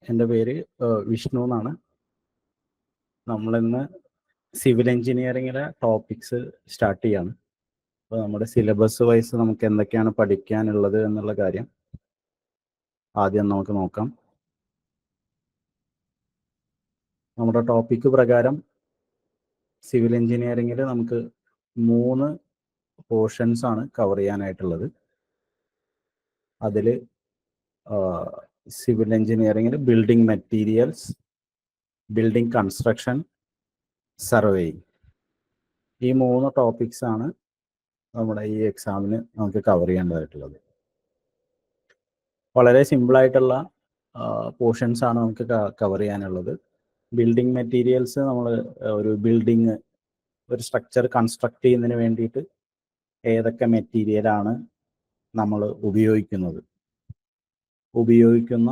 എൻ്റെ പേര് വിഷ്ണു എന്നാണ്. നമ്മളിന്ന് സിവിൽ എഞ്ചിനീയറിങ്ങിലെ ടോപ്പിക്സ് സ്റ്റാർട്ട് ചെയ്യാണ്. അപ്പോൾ നമ്മുടെ സിലബസ് വൈസ് നമുക്ക് എന്തൊക്കെയാണ് പഠിക്കാനുള്ളത് എന്നുള്ള കാര്യം ആദ്യം നമുക്ക് നോക്കാം. നമ്മുടെ ടോപ്പിക്ക് പ്രകാരം സിവിൽ എഞ്ചിനീയറിങ്ങിൽ നമുക്ക് 3 പോർഷൻസ് ആണ് കവർ ചെയ്യാനായിട്ടുള്ളത്. അതിൽ സിവിൽ എഞ്ചിനീയറിങ്ങിൽ building materials, building construction, surveying, ഈ 3 ടോപ്പിക്സ് ആണ് നമ്മുടെ ഈ എക്സാമിന് നമുക്ക് കവർ ചെയ്യേണ്ടതായിട്ടുള്ളത്. വളരെ സിമ്പിളായിട്ടുള്ള പോർഷൻസ് ആണ് നമുക്ക് കവർ ചെയ്യാനുള്ളത്. ബിൽഡിംഗ് മെറ്റീരിയൽസ്, നമ്മൾ ഒരു ബിൽഡിങ്, ഒരു സ്ട്രക്ചർ കൺസ്ട്രക്ട് ചെയ്യുന്നതിന് വേണ്ടിയിട്ട് ഏതൊക്കെ മെറ്റീരിയലാണ് നമ്മൾ ഉപയോഗിക്കുന്ന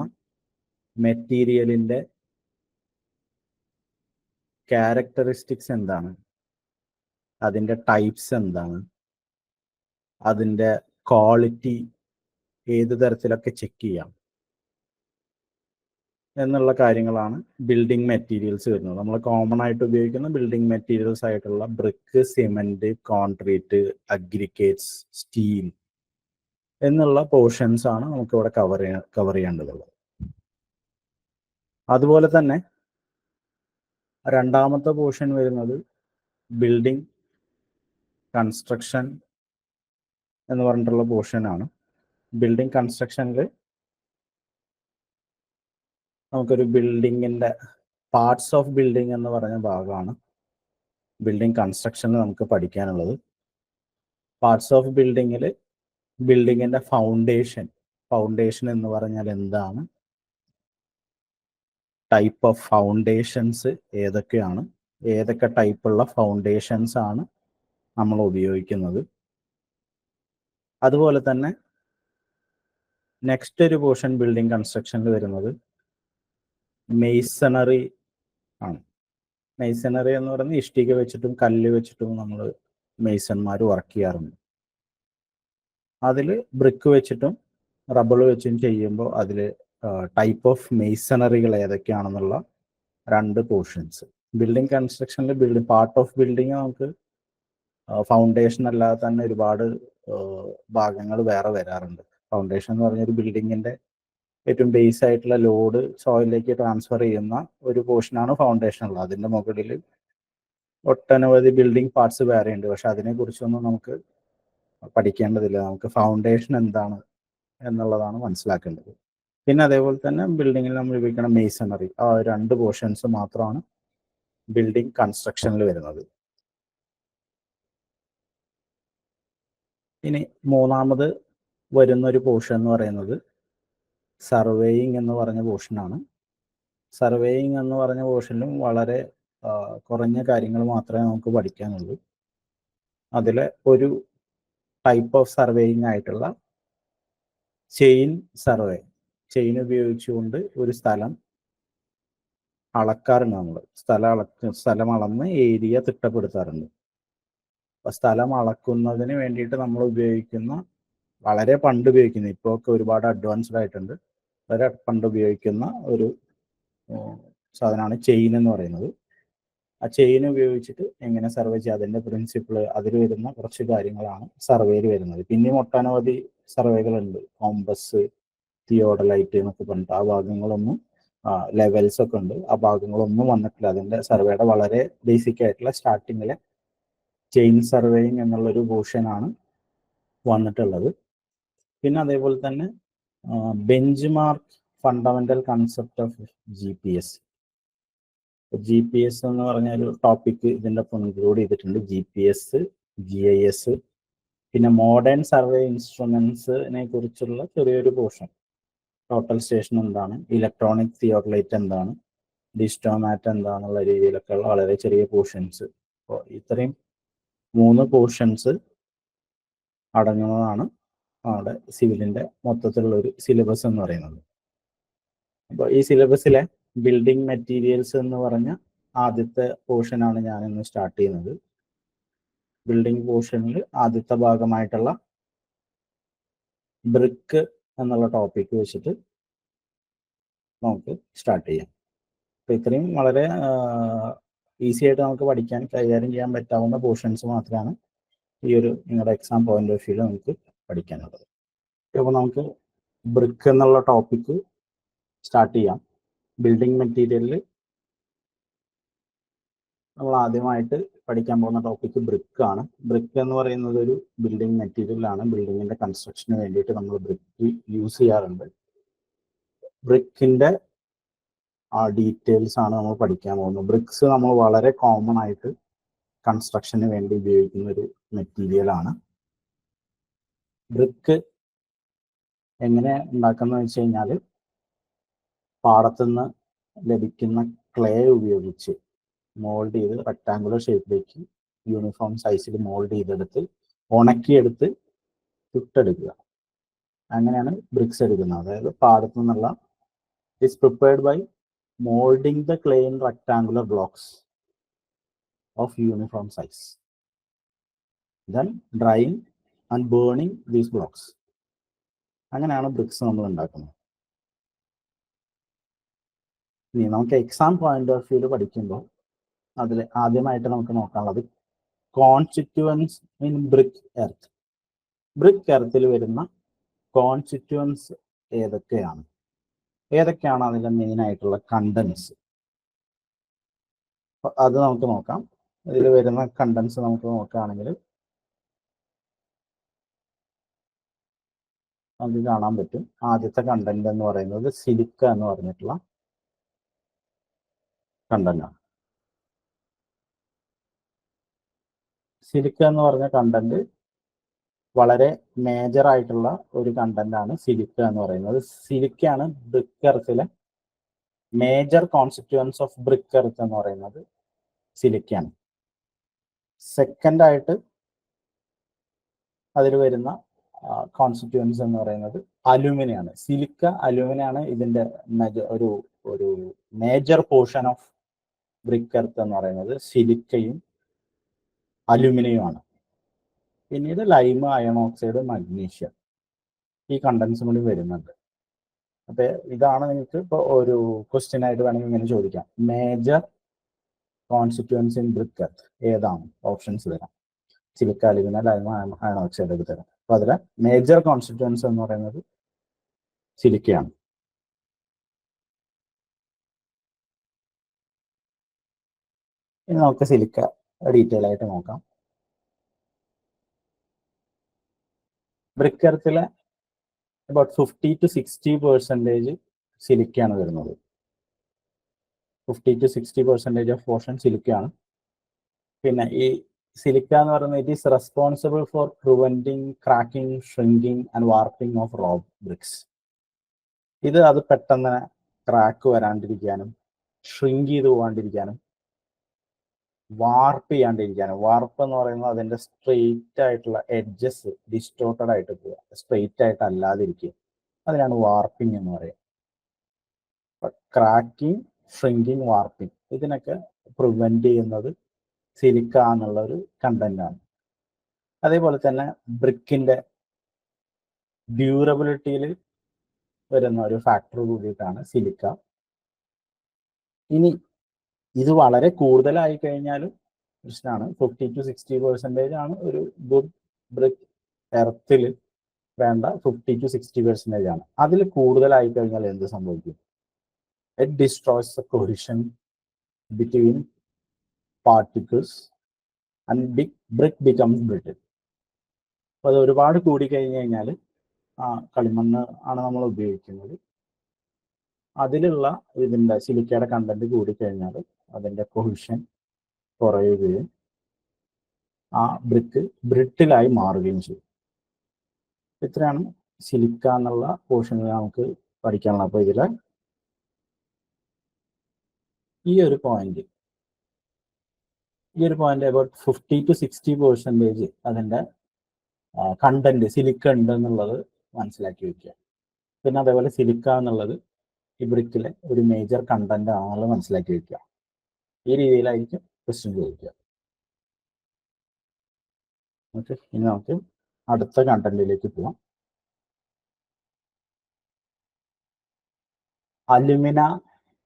മെറ്റീരിയലിൻ്റെ ക്യാരക്ടറിസ്റ്റിക്സ് എന്താണ്, അതിൻ്റെ ടൈപ്സ് എന്താണ്, അതിൻ്റെ ക്വാളിറ്റി ഏത് തരത്തിലൊക്കെ ചെക്ക് ചെയ്യാം എന്നുള്ള കാര്യങ്ങളാണ് ബിൽഡിംഗ് മെറ്റീരിയൽസ് വരുന്നത്. നമ്മൾ കോമൺ ആയിട്ട് ഉപയോഗിക്കുന്ന ബിൽഡിംഗ് മെറ്റീരിയൽസ് ആയിട്ടുള്ള brick, cement, concrete, aggregates, steel എന്നുള്ള പോർഷൻസ് ആണ് നമുക്കിവിടെ കവർ ചെയ്യേണ്ടതുള്ളത്. അതുപോലെ തന്നെ രണ്ടാമത്തെ പോർഷൻ വരുന്നത് ബിൽഡിംഗ് കൺസ്ട്രക്ഷൻ എന്ന് പറഞ്ഞിട്ടുള്ള പോർഷനാണ്. ബിൽഡിംഗ് കൺസ്ട്രക്ഷനിൽ നമുക്കൊരു ബിൽഡിങ്ങിൻ്റെ പാർട്സ് ഓഫ് ബിൽഡിംഗ് എന്ന് പറഞ്ഞ ഭാഗമാണ് ബിൽഡിംഗ് കൺസ്ട്രക്ഷനിൽ നമുക്ക് പഠിക്കാനുള്ളത്. പാർട്സ് ഓഫ് ബിൽഡിങ്ങിൽ ബിൽഡിങ്ങിൻ്റെ ഫൗണ്ടേഷൻ എന്ന് പറഞ്ഞാൽ എന്താണ്, ടൈപ്പ് ഓഫ് ഫൗണ്ടേഷൻസ് ഏതൊക്കെയാണ്, ഏതൊക്കെ ടൈപ്പുള്ള ഫൗണ്ടേഷൻസ് ആണ് നമ്മൾ ഉപയോഗിക്കുന്നത്. അതുപോലെ തന്നെ നെക്സ്റ്റ് ഒരു പോർഷൻ ബിൽഡിംഗ് കൺസ്ട്രക്ഷനിൽ വരുന്നത് മെയ്സണറി ആണ്. മെയ്സണറി എന്ന് പറയുന്നത് ഇഷ്ടിക വെച്ചിട്ടും കല്ല് വെച്ചിട്ടും നമ്മൾ മെയ്സന്മാർ വർക്ക് ചെയ്യാറുണ്ട്. അതിൽ ബ്രിക്ക് വെച്ചിട്ടും റബ്ബർ വെച്ചും ചെയ്യുമ്പോൾ അതിൽ ടൈപ്പ് ഓഫ് മെയ്സണറികൾ ഏതൊക്കെയാണെന്നുള്ള 2 പോർഷൻസ്. ബിൽഡിംഗ് കൺസ്ട്രക്ഷനിൽ പാർട്ട് ഓഫ് ബിൽഡിംഗ് നമുക്ക് ഫൗണ്ടേഷൻ അല്ലാതെ തന്നെ ഒരുപാട് ഭാഗങ്ങൾ വേറെ വരാറുണ്ട്. ഫൗണ്ടേഷൻ എന്ന് പറഞ്ഞൊരു ബിൽഡിങ്ങിൻ്റെ ഏറ്റവും ബേസ് ആയിട്ടുള്ള ലോഡ് സോയിലിലേക്ക് ട്രാൻസ്ഫർ ചെയ്യുന്ന ഒരു പോർഷനാണ് ഫൗണ്ടേഷൻ ഉള്ളത്. അതിൻ്റെ മുകളിൽ ഒട്ടനവധി ബിൽഡിംഗ് പാർട്സ് വേറെ ഉണ്ട്, പക്ഷെ അതിനെക്കുറിച്ചൊന്നും നമുക്ക് പഠിക്കേണ്ടതില്ല. നമുക്ക് ഫൗണ്ടേഷൻ എന്താണ് എന്നുള്ളതാണ് മനസ്സിലാക്കേണ്ടത്. പിന്നെ അതേപോലെ തന്നെ ബിൽഡിങ്ങിൽ നമ്മൾ ഉപയോഗിക്കുന്ന മെയ്സണറി, ആ 2 പോർഷൻസ് മാത്രമാണ് ബിൽഡിംഗ് കൺസ്ട്രക്ഷനിൽ വരുന്നത്. ഇനി മൂന്നാമത് വരുന്നൊരു പോർഷൻ എന്ന് പറയുന്നത് സർവേയിങ് എന്ന് പറഞ്ഞ പോർഷനാണ്. സർവേയിങ് എന്ന് പറഞ്ഞ പോർഷനിലും വളരെ കുറഞ്ഞ കാര്യങ്ങൾ മാത്രമേ നമുക്ക് പഠിക്കാനുള്ളൂ. അതിൽ ഒരു ടൈപ്പ് ഓഫ് സർവേയിങ് ആയിട്ടുള്ള ചെയിൻ സർവേ, ചെയിൻ ഉപയോഗിച്ചുകൊണ്ട് ഒരു സ്ഥലം അളക്കാറുണ്ട്. നമ്മൾ സ്ഥലം അളന്ന് ഏരിയ തിട്ടപ്പെടുത്താറുണ്ട്. അപ്പം സ്ഥലം അളക്കുന്നതിന് വേണ്ടിയിട്ട് നമ്മൾ ഉപയോഗിക്കുന്ന, വളരെ പണ്ട് ഉപയോഗിക്കുന്ന, ഇപ്പോൾ ഒക്കെ ഒരുപാട് അഡ്വാൻസ്ഡ് ആയിട്ടുണ്ട്, വളരെ പണ്ട് ഉപയോഗിക്കുന്ന ഒരു സാധനമാണ് ചെയിൻ എന്ന് പറയുന്നത്. ആ ചെയിൻ ഉപയോഗിച്ചിട്ട് എങ്ങനെ സർവേ ചെയ്യുക, അതിൻ്റെ പ്രിൻസിപ്പിൾ, അതിൽ വരുന്ന കുറച്ച് കാര്യങ്ങളാണ് സർവേയിൽ വരുന്നത്. പിന്നെയും ഒട്ടനവധി സർവേകളുണ്ട്, കോമ്പസ്, തിയോഡലൈറ്റ് എന്നൊക്കെ പറഞ്ഞിട്ട്. ആ ഭാഗങ്ങളൊന്നും ലെവൽസ് ഒക്കെ ഉണ്ട്, ആ ഭാഗങ്ങളൊന്നും വന്നിട്ടില്ല. അതിൻ്റെ സർവേയുടെ വളരെ ബേസിക് ആയിട്ടുള്ള സ്റ്റാർട്ടിങ്ങിലെ ചെയിൻ സർവേയിങ് എന്നുള്ളൊരു പോർഷനാണ് വന്നിട്ടുള്ളത്. പിന്നെ അതേപോലെ തന്നെ bench mark fundamental concept of GPS. GPS എന്ന് പറഞ്ഞ ഒരു ടോപ്പിക് ഇതിൻ്റെ ഒപ്പം ഇൻക്ലൂഡ് ചെയ്തിട്ടുണ്ട്. GPS, GIS, പിന്നെ മോഡേൺ സർവേ ഇൻസ്ട്രുമെന്റ്സിനെ കുറിച്ചുള്ള ചെറിയൊരു പോർഷൻ. ടോട്ടൽ സ്റ്റേഷൻ എന്താണ്, ഇലക്ട്രോണിക് തിയോഡലൈറ്റ് എന്താണ്, ഡിസ്റ്റോമാറ്റ് എന്താണെന്നുള്ള രീതിയിലൊക്കെയുള്ള വളരെ ചെറിയ പോർഷൻസ്. അപ്പോൾ ഇത്രയും 3 പോർഷൻസ് അടങ്ങുന്നതാണ് നമ്മുടെ സിവിലിൻ്റെ മൊത്തത്തിലുള്ള ഒരു സിലബസ് എന്ന് പറയുന്നത്. അപ്പോൾ ഈ സിലബസിലെ ബിൽഡിംഗ് മെറ്റീരിയൽസ് എന്ന് പറഞ്ഞ ആദ്യത്തെ പോർഷനാണ് ഞാനിന്ന് സ്റ്റാർട്ട് ചെയ്യുന്നത്. ബിൽഡിംഗ് പോർഷനിൽ ആദ്യത്തെ ഭാഗമായിട്ടുള്ള ബ്രിക്ക് എന്നുള്ള ടോപ്പിക്ക് വെച്ചിട്ട് നമുക്ക് സ്റ്റാർട്ട് ചെയ്യാം. അപ്പോൾ ഇത്രയും വളരെ ഈസി ആയിട്ട് നമുക്ക് പഠിക്കാൻ കൈകാര്യം ചെയ്യാൻ പറ്റാവുന്ന പോർഷൻസ് മാത്രമാണ് ഈ ഒരു നിങ്ങളുടെ എക്സാം പോയിന്റ് ഓഫ് വ്യൂവിൽ നമുക്ക് പഠിക്കാനുള്ളത്. അപ്പോൾ നമുക്ക് ബ്രിക്ക് എന്നുള്ള ടോപ്പിക്ക് സ്റ്റാർട്ട് ചെയ്യാം. ബിൽഡിംഗ് മെറ്റീരിയലിൽ നമ്മൾ ആദ്യമായിട്ട് പഠിക്കാൻ പോകുന്ന ടോപ്പിക്ക് ബ്രിക്ക് ആണ്. ബ്രിക്ക് എന്ന് പറയുന്നത് ഒരു ബിൽഡിംഗ് മെറ്റീരിയലാണ്. ബിൽഡിങ്ങിന്റെ കൺസ്ട്രക്ഷന് വേണ്ടിയിട്ട് നമ്മൾ ബ്രിക്ക് യൂസ് ചെയ്യാറുണ്ട്. ബ്രിക്കിന്റെ ഡീറ്റെയിൽസ് ആണ് നമ്മൾ പഠിക്കാൻ പോകുന്നത്. ബ്രിക്സ് നമ്മൾ വളരെ കോമൺ ആയിട്ട് കൺസ്ട്രക്ഷന് വേണ്ടി ഉപയോഗിക്കുന്ന ഒരു മെറ്റീരിയലാണ്. ബ്രിക്ക് എങ്ങനെ ഉണ്ടാക്കുന്നത് വെച്ച് കഴിഞ്ഞാൽ പാടത്തുനിന്ന് ലഭിക്കുന്ന ക്ലേ ഉപയോഗിച്ച് മോൾഡ് ചെയ്ത് റെക്ടാങ്കുലർ ഷേപ്പിലേക്ക് യൂണിഫോം സൈസിൽ മോൾഡ് ചെയ്തെടുത്ത് ഉണക്കിയെടുത്ത് ചുട്ടെടുക്കുക. അങ്ങനെയാണ് ബ്രിക്സ് എടുക്കുന്നത്. അതായത് പാടത്തു നിന്നുള്ള is prepared by moulding the clay in rectangular blocks of uniform size, then drying and burning these blocks. അങ്ങനെയാണ് ബ്രിക്സ് നമ്മൾ ഉണ്ടാക്കുന്നത്. ഇനി നമുക്ക് എക്സാം പോയിന്റ് ഓഫ് വ്യൂവിൽ പഠിക്കുമ്പോൾ അതിൽ ആദ്യമായിട്ട് നമുക്ക് നോക്കാനുള്ളത് constituents in brick earth. Brick എർത്തിൽ വരുന്ന കോൺസ്റ്റിറ്റ്യുവൻസ് ഏതൊക്കെയാണ് അതിൻ്റെ മെയിൻ ആയിട്ടുള്ള കണ്ടൻസ്, അത് നമുക്ക് നോക്കാം. ഇതിൽ വരുന്ന കണ്ടൻസ് നമുക്ക് നോക്കുകയാണെങ്കിൽ നമുക്ക് കാണാൻ പറ്റും. ആദ്യത്തെ കണ്ടന്റ് എന്ന് പറയുന്നത് സിലിക്ക എന്ന് പറഞ്ഞിട്ടുള്ള കണ്ടന്റാണ്. സിലിക്ക എന്ന് പറഞ്ഞ കണ്ടന്റ് വളരെ മേജർ ആയിട്ടുള്ള ഒരു കണ്ടന്റ് ആണ് സിലിക്ക എന്ന് പറയുന്നത്. സിലിക്കയാണ് ബ്രിക്ക് എർത്തിലെ major constituents of brick earth എന്ന് പറയുന്നത് സിലിക്കയാണ്. സെക്കൻഡ് ആയിട്ട് അതിൽ വരുന്ന കോൺസ്റ്റിറ്റ്യുവൻസ് എന്ന് പറയുന്നത് അലുമിനിയാണ്. സിലിക്ക അലുമിനിയാണ് ഇതിന്റെ ഒരു major portion of brick earth എന്ന് പറയുന്നത് സിലിക്കയും അലുമിനിയമാണ്. പിന്നീട് ലൈം, അയൺ ഓക്സൈഡ്, മഗ്നീഷ്യം, ഈ കണ്ടൻസും കൂടി വരുന്നുണ്ട്. അപ്പൊ ഇതാണ് നിങ്ങൾക്ക് ഇപ്പോൾ ഒരു ക്വസ്റ്റ്യൻ ആയിട്ട് വേണമെങ്കിൽ ഇങ്ങനെ ചോദിക്കാം, major constituents in brick earth ഏതാണ്? ഓപ്ഷൻസ് തരാം. Silica, aluminium, lime, iron oxide ഒക്കെ തരാം. അപ്പൊ അതിലെ മേജർ കോൺസ്റ്റിറ്റ്യുവൻസ് എന്ന് പറയുന്നത് സിലിക്കയാണ്. ഇനി നമുക്ക് സിലിക്ക ഡീറ്റെയിൽ ആയിട്ട് നോക്കാം. ബ്രിക്ക് എർത്തിലെ about 50 to 60% സിലിക്കയാണ് വരുന്നത്. 50 to 60% ഓഫ് പോർഷൻ സിലിക്കയാണ്. പിന്നെ ഈ സിലിക്ക എന്ന് പറയുന്നത് it is responsible for preventing cracking, shrinking and warping of raw bricks. അത് പെട്ടെന്ന് ക്രാക്ക് വരാണ്ടിരിക്കാനും ഷ്രിങ്ക് ചെയ്ത് പോകാണ്ടിരിക്കാനും വാർപ്പ് ചെയ്യാണ്ടിരിക്കാനും. വാർപ്പ് എന്ന് പറയുന്നത് അതിന്റെ സ്ട്രെയിറ്റ് ആയിട്ടുള്ള എഡ്ജസ് ഡിസ്റ്റോർട്ടഡ് ആയിട്ട് പോവുക, സ്ട്രെയിറ്റ് ആയിട്ട് അല്ലാതിരിക്കുക, അതിനാണ് വാർപ്പിംഗ് എന്ന് പറയുക. ക്രാക്കിംഗ്, ഷ്രിങ്കിങ്, വാർപ്പിംഗ് ഇതിനൊക്കെ പ്രിവെന്റ് ചെയ്യുന്നത് സിലിക്ക എന്നുള്ള ഒരു കണ്ടന്റാണ്. അതേപോലെ തന്നെ ബ്രിക്കിന്റെ ഡ്യൂറബിലിറ്റിയിൽ വരുന്ന ഒരു ഫാക്ടർ കൂടിയിട്ടാണ് സിലിക്ക. ഇനി ഇത് വളരെ കൂടുതലായി കഴിഞ്ഞാലും പ്രശ്നമാണ്. 50 to 60% ആണ് ഒരു ഗുഡ് ബ്രിക്ക് എർത്തിൽ വേണ്ട 50 to 60% ആണ്. അതിൽ കൂടുതലായി കഴിഞ്ഞാൽ എന്ത് സംഭവിക്കും? It destroys the cohesion between particles and brick becomes brittle. അപ്പോൾ അത് ഒരുപാട് കൂടി കഴിഞ്ഞ് കഴിഞ്ഞാൽ കളിമണ്ണ് ആണ് നമ്മൾ ഉപയോഗിക്കുന്നത്. അതിലുള്ള ഇതിൻ്റെ സിലിക്കയുടെ കണ്ടന്റ് കൂടിക്കഴിഞ്ഞാൽ അതിൻ്റെ കൊഹിഷൻ കുറയുകയും ആ ബ്രിക്ക് ബ്രിട്ടിലായി മാറുകയും ചെയ്യും. ഇത്രയാണ് സിലിക്ക എന്നുള്ള പോർഷനിൽ നമുക്ക് പഠിക്കാനുള്ളത്. അപ്പോൾ ഇതിൽ ഈ ഒരു പോയിന്റ് അബൌട്ട് 50 to 60% അതിൻ്റെ കണ്ടന്റ് സിലിക്ക ഉണ്ട് എന്നുള്ളത് മനസ്സിലാക്കി വെക്കുക. പിന്നെ അതേപോലെ സിലിക്ക എന്നുള്ളത് ഈ ബ്രിക്കിലെ ഒരു മേജർ കണ്ടന്റ് ആണെന്നുള്ളത് മനസ്സിലാക്കി വെക്കുക. ഈ രീതിയിലായിരിക്കും ക്വസ്റ്റ്യൻ ചോദിക്കുക. ഓക്കെ, ഇനി നമുക്ക് അടുത്ത കണ്ടന്റിലേക്ക് പോവാം. അലുമിന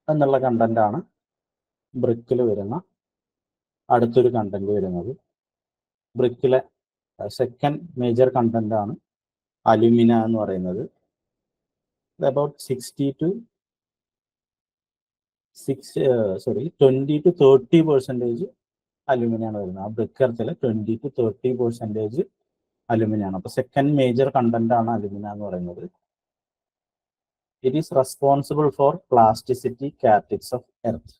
എന്നുള്ള കണ്ടന്റ് ആണ് ബ്രിക്കിൽ വരുന്ന അടുത്തൊരു കണ്ടന്റ് വരുന്നത്. ബ്രിക്കിലെ സെക്കൻഡ് മേജർ കണ്ടന്റ് ആണ് അലുമിന എന്ന് പറയുന്നത്. അബൌട്ട് 20 to 30% അലുമിനിയാണ് വരുന്നത്. ആ ബ്രിക്ക് എർത്തിൽ 20 to 30% അലുമിനിയാണ്. അപ്പൊ സെക്കൻഡ് മേജർ കണ്ടന്റ് ആണ് അലുമിന എന്ന് പറയുന്നത്. It is responsible for plasticity characteristics of earth.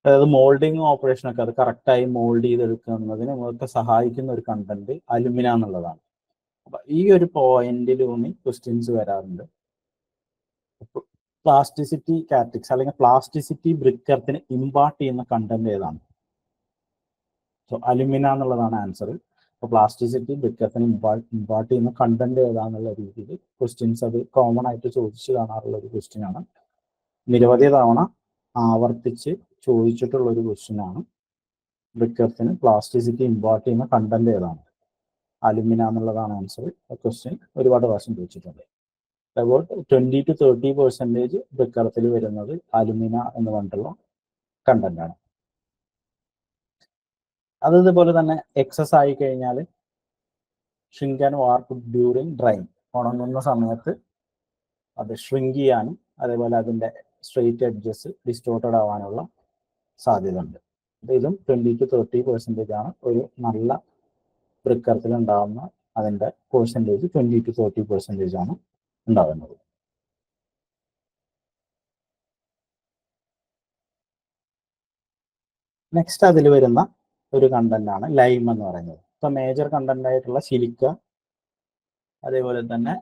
അതായത് മോൾഡിങ് ഓപ്പറേഷൻ ഒക്കെ അത് കറക്റ്റായി മോൾഡ് ചെയ്തെടുക്കുന്നതിന് നമുക്ക് സഹായിക്കുന്ന ഒരു കണ്ടന്റ് അലുമിന എന്നുള്ളതാണ്. അപ്പൊ ഈ ഒരു പോയിന്റിലൂന്നി ക്വസ്റ്റ്യൻസ് വരാറുണ്ട്. പ്ലാസ്റ്റിസിറ്റി കാറ്റലിക്സ് അല്ലെങ്കിൽ പ്ലാസ്റ്റിസിറ്റി ബ്രിക്ക് എർത്തിന് ഇമ്പാർട്ട് ചെയ്യുന്ന കണ്ടന്റ് ഏതാണ്? സോ അലുമിന എന്നുള്ളതാണ് ആൻസർ. അപ്പോൾ പ്ലാസ്റ്റിസിറ്റി ബ്രിക്ക് എർത്തിന് ഇമ്പാർട്ട് ചെയ്യുന്ന കണ്ടന്റ് ഏതാന്നുള്ള രീതിയിൽ ക്വസ്റ്റ്യൻസ് അത് കോമൺ ആയിട്ട് ചോദിച്ചു കാണാറുള്ള ഒരു ക്വസ്റ്റ്യൻ ആണ്. നിരവധി തവണ ആവർത്തിച്ച് ചോദിച്ചിട്ടുള്ള ഒരു ക്വസ്റ്റ്യൻ ആണ്. ബ്രിക്ക് എർത്തിന് പ്ലാസ്റ്റിസിറ്റി ഇമ്പാർട്ട് ചെയ്യുന്ന കണ്ടന്റ് ഏതാണ്? അലുമിന എന്നുള്ളതാണ് ആൻസർ. ക്വസ്റ്റ്യൻ ഒരുപാട് പ്രാവശ്യം ചോദിച്ചിട്ടുണ്ട്. അബൌട്ട് 20 to 30% ബ്രിക്ക് എർത്തിൽ വരുന്നത് അലുമിന എന്ന് പറഞ്ഞിട്ടുള്ള കണ്ടന്റ് ആണ്. അതുപോലെ തന്നെ എക്സസ് ആയി കഴിഞ്ഞാൽ ഷ്രിങ്ക് ആൻഡ് വാർപ്പ് ഡ്യൂറിങ് ഡ്രൈയിങ്, ഉണങ്ങുന്ന സമയത്ത് അത് ഷ്രിങ്ക് ചെയ്യാനും അതേപോലെ അതിൻ്റെ സ്ട്രെയിറ്റ് എഡ്ജസ് ഡിസ്റ്റോർട്ടഡ് ആവാനുള്ള സാധ്യത ഉണ്ട്. ഇതും 20 to 30% ആണ് ഒരു നല്ല ബ്രിക്ക് എർത്തിൽ ഉണ്ടാകുന്ന അതിൻ്റെ പെർസെൻറ്റേജ്. 20 to 30% ആണ് ഉണ്ടാകുന്നത്. നെക്സ്റ്റ് അതിൽ വരുന്ന ഒരു കണ്ടന്റ് ആണ് ലൈം എന്ന് പറയുന്നത്. ഇപ്പൊ മേജർ കണ്ടന്റ് ആയിട്ടുള്ള സിലിക്ക അതേപോലെ തന്നെ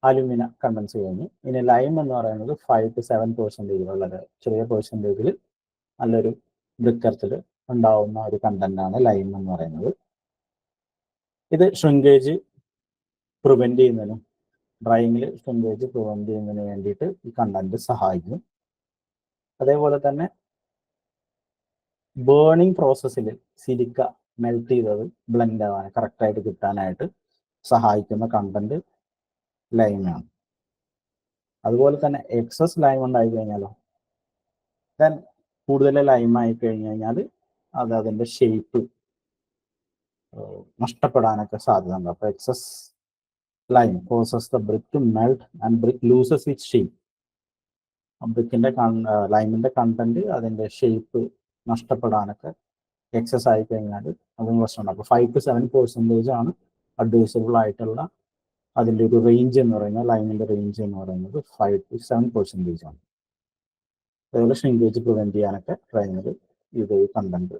അലുമിന കണ്ടൻസ് കഴിഞ്ഞു. ഇനി ലൈം എന്ന് പറയുന്നത് 5 to 7% വളരെ ചെറിയ പെർസെൻറ്റേജിൽ നല്ലൊരു ബ്രിക്ക് എർത്തിൽ ഉണ്ടാവുന്ന ഒരു കണ്ടന്റ് ആണ് ലൈം എന്ന് പറയുന്നത്. ഇത് ഷ്രിങ്കേജ് പ്രിവെന്റ് ചെയ്യുന്നതിനും ഡ്രൈയിങ്ങിൽ ഷ്രിങ്കേജ് പ്രിവെന്റ് ചെയ്യുന്നതിന് വേണ്ടിയിട്ട് ഈ കണ്ടന്റ് സഹായിക്കും. അതേപോലെ തന്നെ ബേണിംഗ് പ്രോസസ്സിൽ സിലിക്ക മെൽറ്റ് ചെയ്തത് ബ്ലെൻഡ് ആവാൻ കറക്റ്റായിട്ട് കിട്ടാനായിട്ട് സഹായിക്കുന്ന കണ്ടന്റ് ലൈമാണ്. അതുപോലെ തന്നെ എക്സസ് ലൈം ഉണ്ടായി കഴിഞ്ഞാലോ, ദെൻ കൂടുതൽ ലൈം ആയി കഴിഞ്ഞു കഴിഞ്ഞാൽ അത് അതിൻ്റെ ഷേപ്പ് നഷ്ടപ്പെടാനൊക്കെ സാധ്യത ഉണ്ട്. അപ്പോൾ excess lime causes the brick to melt and brick loses its shape. ബ്രിക്കിൻ്റെ ലൈമിൻ്റെ കണ്ടന്റ് അതിൻ്റെ ഷേപ്പ് നഷ്ടപ്പെടാനൊക്കെ എക്സസ് ആയി കഴിഞ്ഞാൽ അതും പ്രശ്നമുണ്ട്. അപ്പോൾ 5 to 7% ആണ് അഡ്വൈസബിൾ ആയിട്ടുള്ള അതിൻ്റെ ഒരു റേഞ്ച് എന്ന് പറയുന്നത്. ലൈമിൻ്റെ റേഞ്ച് എന്ന് പറയുന്നത് 5 to 7% ആണ്. അതേപോലെ ഷ്രിങ്കേജ് പ്രിവെന്റ് ചെയ്യാനൊക്കെ ഡ്രൈയിങ്ങിൽ ഇത് കണ്ടന്റ്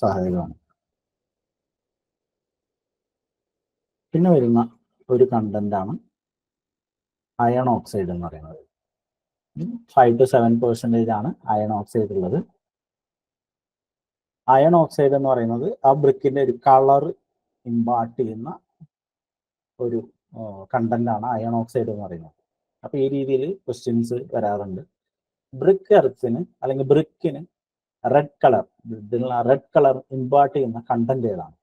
സഹായകമാണ്. പിന്നെ വരുന്ന ഒരു കണ്ടന്റ് ആണ് അയൺ ഓക്സൈഡ് എന്ന് പറയുന്നത്. 5 to 7% ആണ് അയൺ ഓക്സൈഡ് ഉള്ളത്. അയൺ ഓക്സൈഡ് എന്ന് പറയുന്നത് ആ ബ്രിക്കിന്റെ ഒരു കളർ ഇമ്പാർട്ട് ചെയ്യുന്ന ഒരു കണ്ടന്റ് ആണ് അയൺ ഓക്സൈഡ് എന്ന് പറയുന്നത്. അപ്പൊ ഈ രീതിയിൽ ക്വസ്റ്റ്യൻസ് വരാറുണ്ട്. ബ്രിക്ക് എർത്തിന് അല്ലെങ്കിൽ ബ്രിക്കിന് റെഡ് കളർ ഇമ്പാർട്ട് ചെയ്യുന്ന കണ്ടന്റ് ഏതാണ്?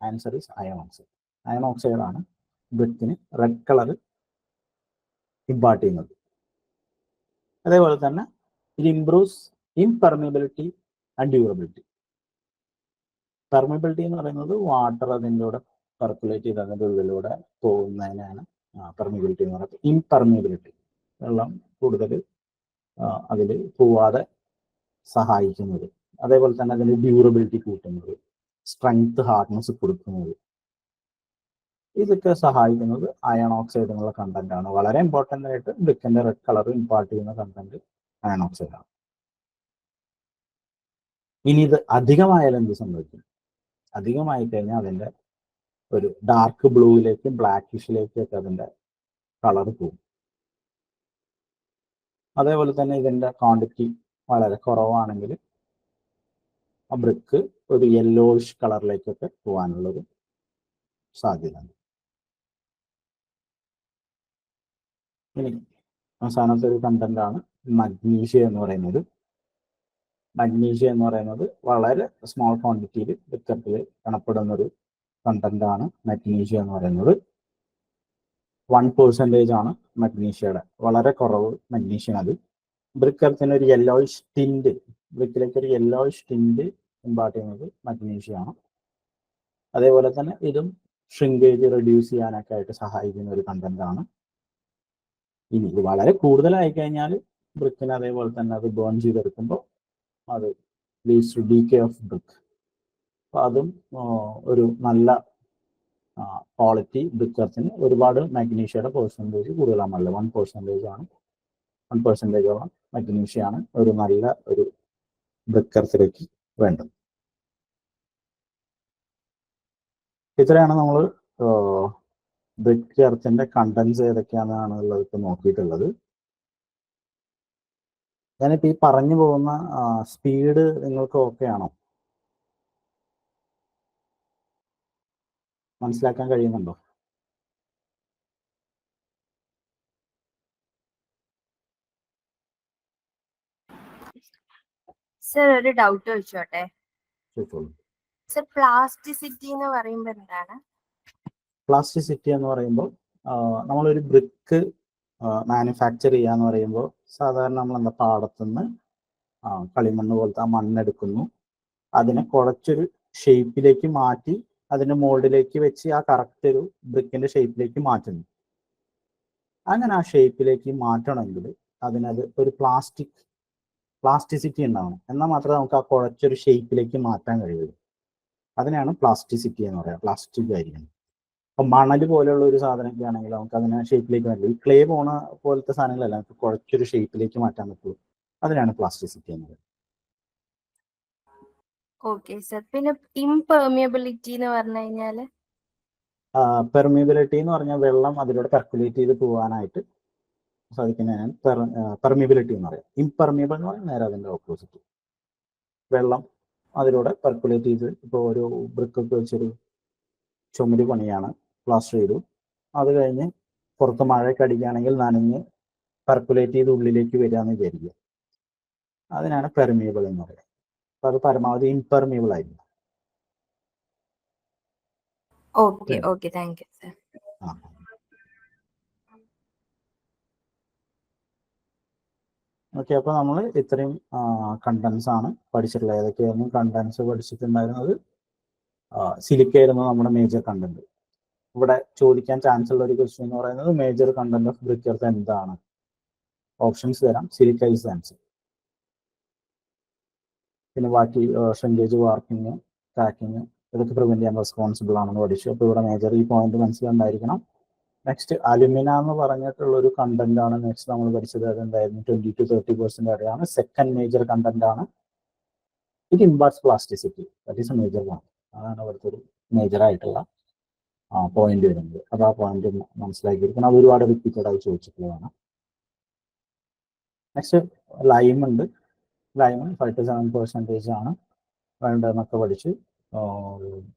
Answer is iron oxide. Iron oxide ആണ് ബ്രിക്കിന് റെഡ് കളർ ഇമ്പാർട്ട് ചെയ്യുന്നത്. അതേപോലെ തന്നെ it improves impermeability and durability. Permeability എന്ന് പറയുന്നത് വാട്ടർ അതിൻ്റെ കൂടെ പെർക്കുലേറ്റ് ചെയ്ത് അതിൻ്റെ ഉള്ളിലൂടെ പോകുന്നതിനാണ് പെർമിയബിലിറ്റി എന്ന് പറയുന്നത്. ഇംപെർമിയബിലിറ്റി വെള്ളം കൂടുതൽ അതിൽ പോവാതെ സഹായിക്കുന്നത്. അതേപോലെ തന്നെ അതിൻ്റെ ഡ്യൂറബിലിറ്റി കൂട്ടുന്നത്, സ്ട്രെങ്ത് ഹാർഡ്നെസ് കൊടുക്കുന്നത്, ഇതൊക്കെ സഹായിക്കുന്നത് അയൺ ഓക്സൈഡ് എന്നുള്ള കണ്ടന്റ് ആണ്. വളരെ ഇമ്പോർട്ടൻ്റ് ആയിട്ട് ബ്രിക്കിന്റെ റെഡ് കളർ ഇമ്പാർട്ട് ചെയ്യുന്ന കണ്ടന്റ് അയൺ ഓക്സൈഡ് ആണ്. ഇനി ഇത് അധികമായാലും എന്ത് സംഭവിക്കും? അധികമായി കഴിഞ്ഞാൽ അതിൻ്റെ ഒരു ഡാർക്ക് ബ്ലൂയിലേക്കും ബ്ലാക്കിഷിലേക്കൊക്കെ അതിൻ്റെ കളർ പോകും. അതേപോലെ തന്നെ ഇതിൻ്റെ ക്വാണ്ടിറ്റി വളരെ കുറവാണെങ്കിൽ ആ ബ്രിക്ക് ഒരു യെല്ലോയിഷ് കളറിലേക്കൊക്കെ പോകാനുള്ളൊരു സാധ്യത ഉണ്ട്. ഇനി അവസാനത്തെ ഒരു കണ്ടന്റ് ആണ് മഗ്നീഷ്യം എന്ന് പറയുന്നത്. മഗ്നീഷ്യം എന്ന് പറയുന്നത് വളരെ സ്മോൾ ക്വാണ്ടിറ്റിയിൽ ബ്രിക്കറ്റിൽ കാണപ്പെടുന്ന ഒരു കണ്ടന്റ് ആണ് മഗ്നീഷ്യം എന്ന് പറയുന്നത്. 1% ആണ് മഗ്നീഷ്യയുടെ, വളരെ കുറവ് മഗ്നീഷ്യം. അത് ബ്രിക്ക് എർത്തിന് ഒരു യെല്ലോയിഷ് ടിൻറ്റ്, ബ്രിക്കിലേക്ക് ഒരു യെല്ലോയിഷ് ടിൻറ്റ് ഇമ്പാർട്ട് ചെയ്യുന്നത് മഗ്നീഷ്യമാണ്. അതേപോലെ തന്നെ ഇതും ഷ്രിങ്കേജ് റെഡ്യൂസ് ചെയ്യാനൊക്കെ ആയിട്ട് സഹായിക്കുന്ന ഒരു കണ്ടന്റ് ആണ്. ഇനി ഇത് വളരെ കൂടുതലായി കഴിഞ്ഞാൽ ബ്രിക്കിന് അതേപോലെ തന്നെ അത് ബേൺ ചെയ്തെടുക്കുമ്പോൾ അത് leads to decay of brick. അപ്പോൾ അതും ഒരു നല്ല ക്വാളിറ്റി ബ്രിക്കർത്തിന് ഒരുപാട് മാഗ്നീഷ്യയുടെ പെർസെൻറ്റേജ് കൂടുതലാണല്ലോ. 1% ആണ്, 1%ഓളം മഗ്നീഷ്യമാണ് ഒരു നല്ല ഒരു ബ്രിക്കർത്തിലേക്ക് വേണ്ടത്. ഇത്രയാണ് നമ്മൾ ബ്രിക്ക് എർത്തിന്റെ കണ്ടന്റ്സ് ഏതൊക്കെയാണെന്നുള്ളത് ഇപ്പോൾ നോക്കിയിട്ടുള്ളത്. ഞാനിപ്പോൾ ഈ പറഞ്ഞു പോകുന്ന സ്പീഡ് നിങ്ങൾക്ക് ഓക്കെ ആണോ? മനസ്സിലാക്കാൻ കഴിയുന്നുണ്ടോ? സർ ഒരു ഡൗട്ട് ചോദിച്ചോട്ടെ? സർ പ്ലാസ്റ്റിസിറ്റി എന്ന് പറയുമ്പോൾ എന്താണ്? പ്ലാസ്റ്റിസിറ്റി എന്ന് പറയുമ്പോൾ നമ്മളൊരു ബ്രിക്ക് മാനുഫാക്ചർ ചെയ്യാന്ന് പറയുമ്പോൾ സാധാരണ നമ്മൾ എന്താ പാടത്തുനിന്ന് കളിമണ്ണ് പോലത്തെ ആ മണ്ണെടുക്കുന്നു, അതിനെ കുറച്ചൊരു ഷേപ്പിലേക്ക് മാറ്റി അതിന്റെ മോൾഡിലേക്ക് വെച്ച് ആ കറക്റ്റ് ഒരു ബ്രിക്കിന്റെ ഷേപ്പിലേക്ക് മാറ്റുന്നു. അങ്ങനെ ആ ഷേപ്പിലേക്ക് മാറ്റണമെങ്കിൽ അതിനത് ഒരു പ്ലാസ്റ്റിസിറ്റി ഉണ്ടാവണം, എന്നാൽ മാത്രമേ നമുക്ക് ആ കുഴച്ചൊരു ഷേപ്പിലേക്ക് മാറ്റാൻ കഴിയുള്ളൂ. അതിനാണ് പ്ലാസ്റ്റിസിറ്റി എന്ന് പറയുക, പ്ലാസ്റ്റിക് ആയിരിക്കണം. അപ്പം മണൽ പോലെയുള്ള ഒരു സാധനമൊക്കെ ആണെങ്കിൽ നമുക്ക് അതിനെ ഷേപ്പിലേക്ക് മാറ്റില്ല. ഈ ക്ലേ പോണ പോലത്തെ സാധനങ്ങളല്ല നമുക്ക് കുഴച്ചൊരു ഷേപ്പിലേക്ക് മാറ്റാൻ പറ്റുള്ളൂ. അതിനാണ് പ്ലാസ്റ്റിസിറ്റി എന്ന് പറയുന്നത്. Okay sir. പിന്നെ ഇംപെർമിയബിലിറ്റി എന്ന് പറഞ്ഞു കഴിഞ്ഞാല്? പെർമിയബിലിറ്റി എന്ന് പറഞ്ഞാൽ വെള്ളം അതിലൂടെ പെർക്കുലേറ്റ് ചെയ്ത് പോകാനായിട്ട് സാധിക്കുന്നതിനാണ് പെർമിയബിലിറ്റി എന്ന് പറയാം. ഇംപെർമിയബിൾ എന്ന് പറഞ്ഞാൽ നേരെ അതിൻ്റെ ഓപ്പോസിറ്റ്. വെള്ളം അതിലൂടെ പെർക്കുലേറ്റ് ചെയ്ത്, ഇപ്പോൾ ഒരു ബ്രിക്കൊക്കെ വെച്ചൊരു ചുമര് പണിയാണ്, പ്ലാസ്റ്റർ ചെയ്തു, അത് കഴിഞ്ഞ് പുറത്ത് മഴയൊക്കെ അടിക്കുകയാണെങ്കിൽ നനഞ്ഞ് പെർക്കുലേറ്റ് ചെയ്ത് ഉള്ളിലേക്ക് വരിക എന്ന് വിചാരിക്കുക. അതിനാണ് പെർമിയബിൾ എന്ന് പറയുന്നത്. അപ്പോൾ അത് പരമാവധി ഇംപെർമിയബിൾ ആയിരിക്കും. Okay okay, thank you sir. Okay, അപ്പോൾ നമ്മൾ ഇത്രയും കണ്ടൻസ് ആണ് പഠിച്ചിട്ടുള്ളത്. ഏതൊക്കെയായിരുന്നു കണ്ടൻസ് പഠിച്ചിട്ടുണ്ടായിരുന്നത്? സിലിക്ക ആയിരുന്നു നമ്മുടെ മേജർ കണ്ടന്റ്. ഇവിടെ ചോദിക്കാൻ ചാൻസ് ഉള്ള ഒരു ക്വസ്റ്റ്യൻ എന്ന് പറയുന്നത് major content of brick earth എന്താണ്? ഓപ്ഷൻസ് തരാം. Silica is answer. പിന്നെ ബാക്കി ഷ്രിങ്കേജ്, വാർക്കിങ്, ക്രാക്കിങ് ഇതൊക്കെ പ്രിവെന്റ് ചെയ്യാൻ റെസ്പോൺസിബിൾ ആണെന്ന് പഠിച്ചു. അപ്പോൾ ഇവിടെ മേജർ ഈ പോയിന്റ് മനസ്സിലുണ്ടായിരിക്കണം. നെക്സ്റ്റ് അലുമിന എന്ന് പറഞ്ഞിട്ടുള്ള ഒരു കണ്ടന്റ് ആണ് നെക്സ്റ്റ് നമ്മൾ പഠിച്ചത്. അതെന്തായിരുന്നു? 20 to 30% വരെയാണ്. സെക്കൻഡ് മേജർ കണ്ടന്റ് ആണ്. It imparts plasticity, that is A major point. അതാണ് ഇവിടുത്തെ ഒരു മേജർ ആയിട്ടുള്ള പോയിന്റ് വരുന്നത്. അത് ആ പോയിന്റ് മനസ്സിലാക്കിയിരിക്കണം. അത് ഒരുപാട് റിപ്പീറ്റഡ് ആയി ചോദിച്ചിട്ടുള്ളതാണ്. നെക്സ്റ്റ് ലൈം ഉണ്ട്. ലൈം 5 to 7% ആണ് വേണ്ടതെന്നൊക്കെ പഠിച്ചു.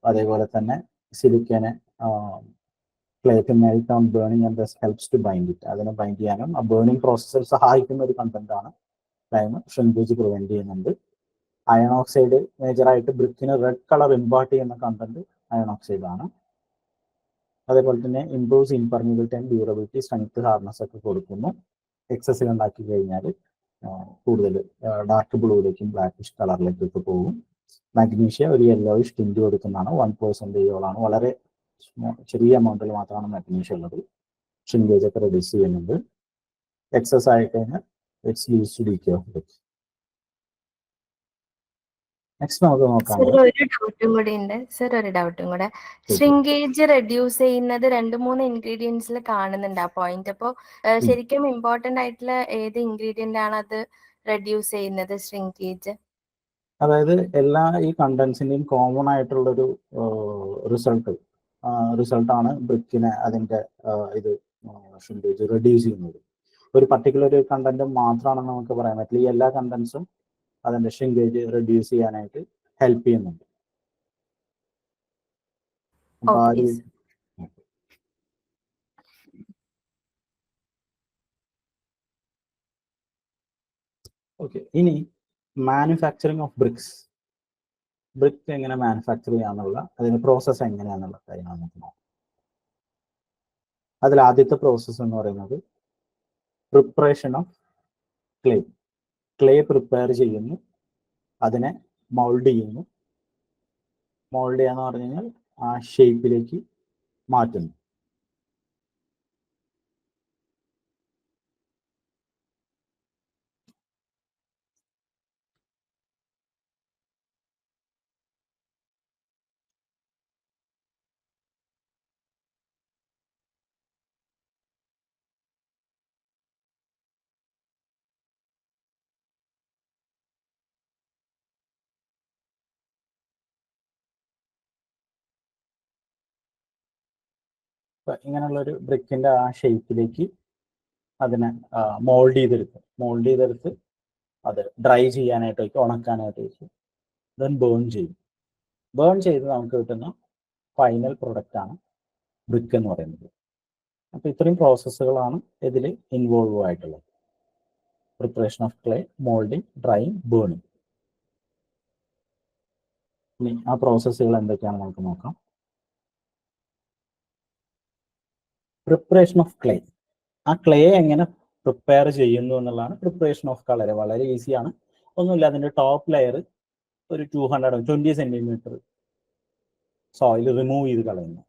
അതേപോലെ തന്നെ സിലിക്കനെ ക്ലേക്ക് melt on burning and thus helps to bind it. അതിനെ ബൈൻഡ് ചെയ്യാനും ആ ബേണിംഗ് പ്രോസസ്സിൽ സഹായിക്കുന്ന ഒരു കണ്ടന്റ് ആണ് ലൈം. ഷ്രിങ്കേജ് പ്രിവെന്റ് ചെയ്യുന്നുണ്ട്. അയൺ ഓക്സൈഡ് മേജറായിട്ട് ബ്രിക്കിന് റെഡ് കളർ ഇമ്പാർട്ട് ചെയ്യുന്ന കണ്ടന്റ് അയൺ ഓക്സൈഡ് ആണ്. അതേപോലെ തന്നെ improves impermeability and durability, strength, hardness ഒക്കെ കൊടുക്കുന്നു. എക്സസീവ് ഉണ്ടാക്കി കഴിഞ്ഞാൽ കൂടുതൽ ഡാർക്ക് ബ്ലൂയിലേക്കും ബ്ലാക്കിഷ് കളറിലേക്കും ഒക്കെ പോകും. മാഗ്നീഷ്യ ഒരു യെല്ലോയിഷ് ടിൻറ്റ് കൊടുക്കുന്നതാണ്. 1%ഓളാണ്. വളരെ ചെറിയ എമൗണ്ടിൽ മാത്രമാണ് മാഗ്നീഷ്യ ഉള്ളത്. ഷ്രിങ്കേജ് ഒക്കെ റെഡ്യൂസ് ചെയ്യുന്നുണ്ട്. എക്സസ് ആയി കഴിഞ്ഞാൽ it's leads to decay of brick. Next നമുക്ക് നോക്കാം. ഒരു ഡൗട്ടും കൂടി ഉണ്ട് സർ, ഒരു ഡൗട്ടും കൂടെ. ഷ്രിങ്കേജ് റെഡ്യൂസ് ചെയ്യുന്നത് 2-3 ഇൻഗ്രീഡിയൻസിൽ കാണുന്നുണ്ട് ആ പോയിന്റ്. അപ്പോൾ ശരിക്കും ഇമ്പോർട്ടന്റ് ആയിട്ടുള്ള ഏത് ഇൻഗ്രീഡിയന്റ് ആണ് അത് റെഡ്യൂസ് ചെയ്യുന്നത് ഷ്രിങ്കേജ്? അതായത് എല്ലാ ഈ കണ്ടൻസിന്റെയും കോമൺ ആയിട്ടുള്ളൊരു റിസൾട്ടാണ് ബ്രിക്കിനെ അതിന്റെ ഇത് ഷ്രിങ്കേജ് റെഡ്യൂസ് ചെയ്യുന്നത്. ഒരു പർട്ടിക്കുലർ കണ്ടന്റ് മാത്രമാണെന്ന് നമുക്ക് പറയാൻ പറ്റില്ല. ഈ എല്ലാ കണ്ടൻസും അതിന്റെ ഷ്രിങ്കേജ് റെഡ്യൂസ് ചെയ്യാനായിട്ട് ഹെൽപ്പ് ചെയ്യുന്നുണ്ട്. ഓക്കെ, ഇനി മാനുഫാക്ചറിങ് ഓഫ് ബ്രിക്സ്. ബ്രിക്ക് എങ്ങനെ മാനുഫാക്ചർ ചെയ്യാന്നുള്ള അതിന്റെ പ്രോസസ്സ് എങ്ങനെയാന്നുള്ള കാര്യങ്ങൾ നമുക്ക് നോക്കാം. അതിൽ ആദ്യത്തെ പ്രോസസ്സ് എന്ന് പറയുന്നത് preparation of clay. Clay prepare ചെയ്യുന്നു, അതിനെ മൗൾഡ് ചെയ്യുന്നു. മൗൾഡ് ചെയ്യാന്ന് പറഞ്ഞു കഴിഞ്ഞാൽ ആ ഷേപ്പിലേക്ക് മാറ്റുന്നു. ഇങ്ങനെയുള്ള ഒരു ബ്രിക്കിന്റെ ആ ഷേപ്പിലേക്ക് അതിനെ മോൾഡ് ചെയ്തെടുക്കും. മോൾഡ് ചെയ്തെടുത്ത് അത് ഡ്രൈ ചെയ്യാനായിട്ട് വയ്ക്കും, ഉണക്കാനായിട്ട് വയ്ക്കും. ദെൻ ബേൺ ചെയ്യും. ബേൺ ചെയ്ത് നമുക്ക് കിട്ടുന്ന ഫൈനൽ പ്രൊഡക്റ്റ് ആണ് ബ്രിക്ക് എന്ന് പറയുന്നത്. അപ്പോൾ ഇത്രയും പ്രോസസ്സുകളാണ് ഇതിൽ ഇൻവോൾവ് ആയിട്ടുള്ളത്. Preparation of clay, moulding, drying, burning. ഇനി ആ പ്രോസസ്സുകൾ എന്തൊക്കെയാണെന്ന് നമുക്ക് നോക്കാം. Preparation of clay. ആ ക്ലേ എങ്ങനെ പ്രിപ്പയർ ചെയ്യുന്നു എന്നുള്ളതാണ് പ്രിപ്പറേഷൻ ഓഫ് കളർ. വളരെ ഈസിയാണ്. ഒന്നുമില്ല, അതിൻ്റെ ടോപ്പ് ലെയർ ഒരു 220 സെൻറ്റിമീറ്റർ സോയിൽ റിമൂവ് ചെയ്ത് കളയുന്നു.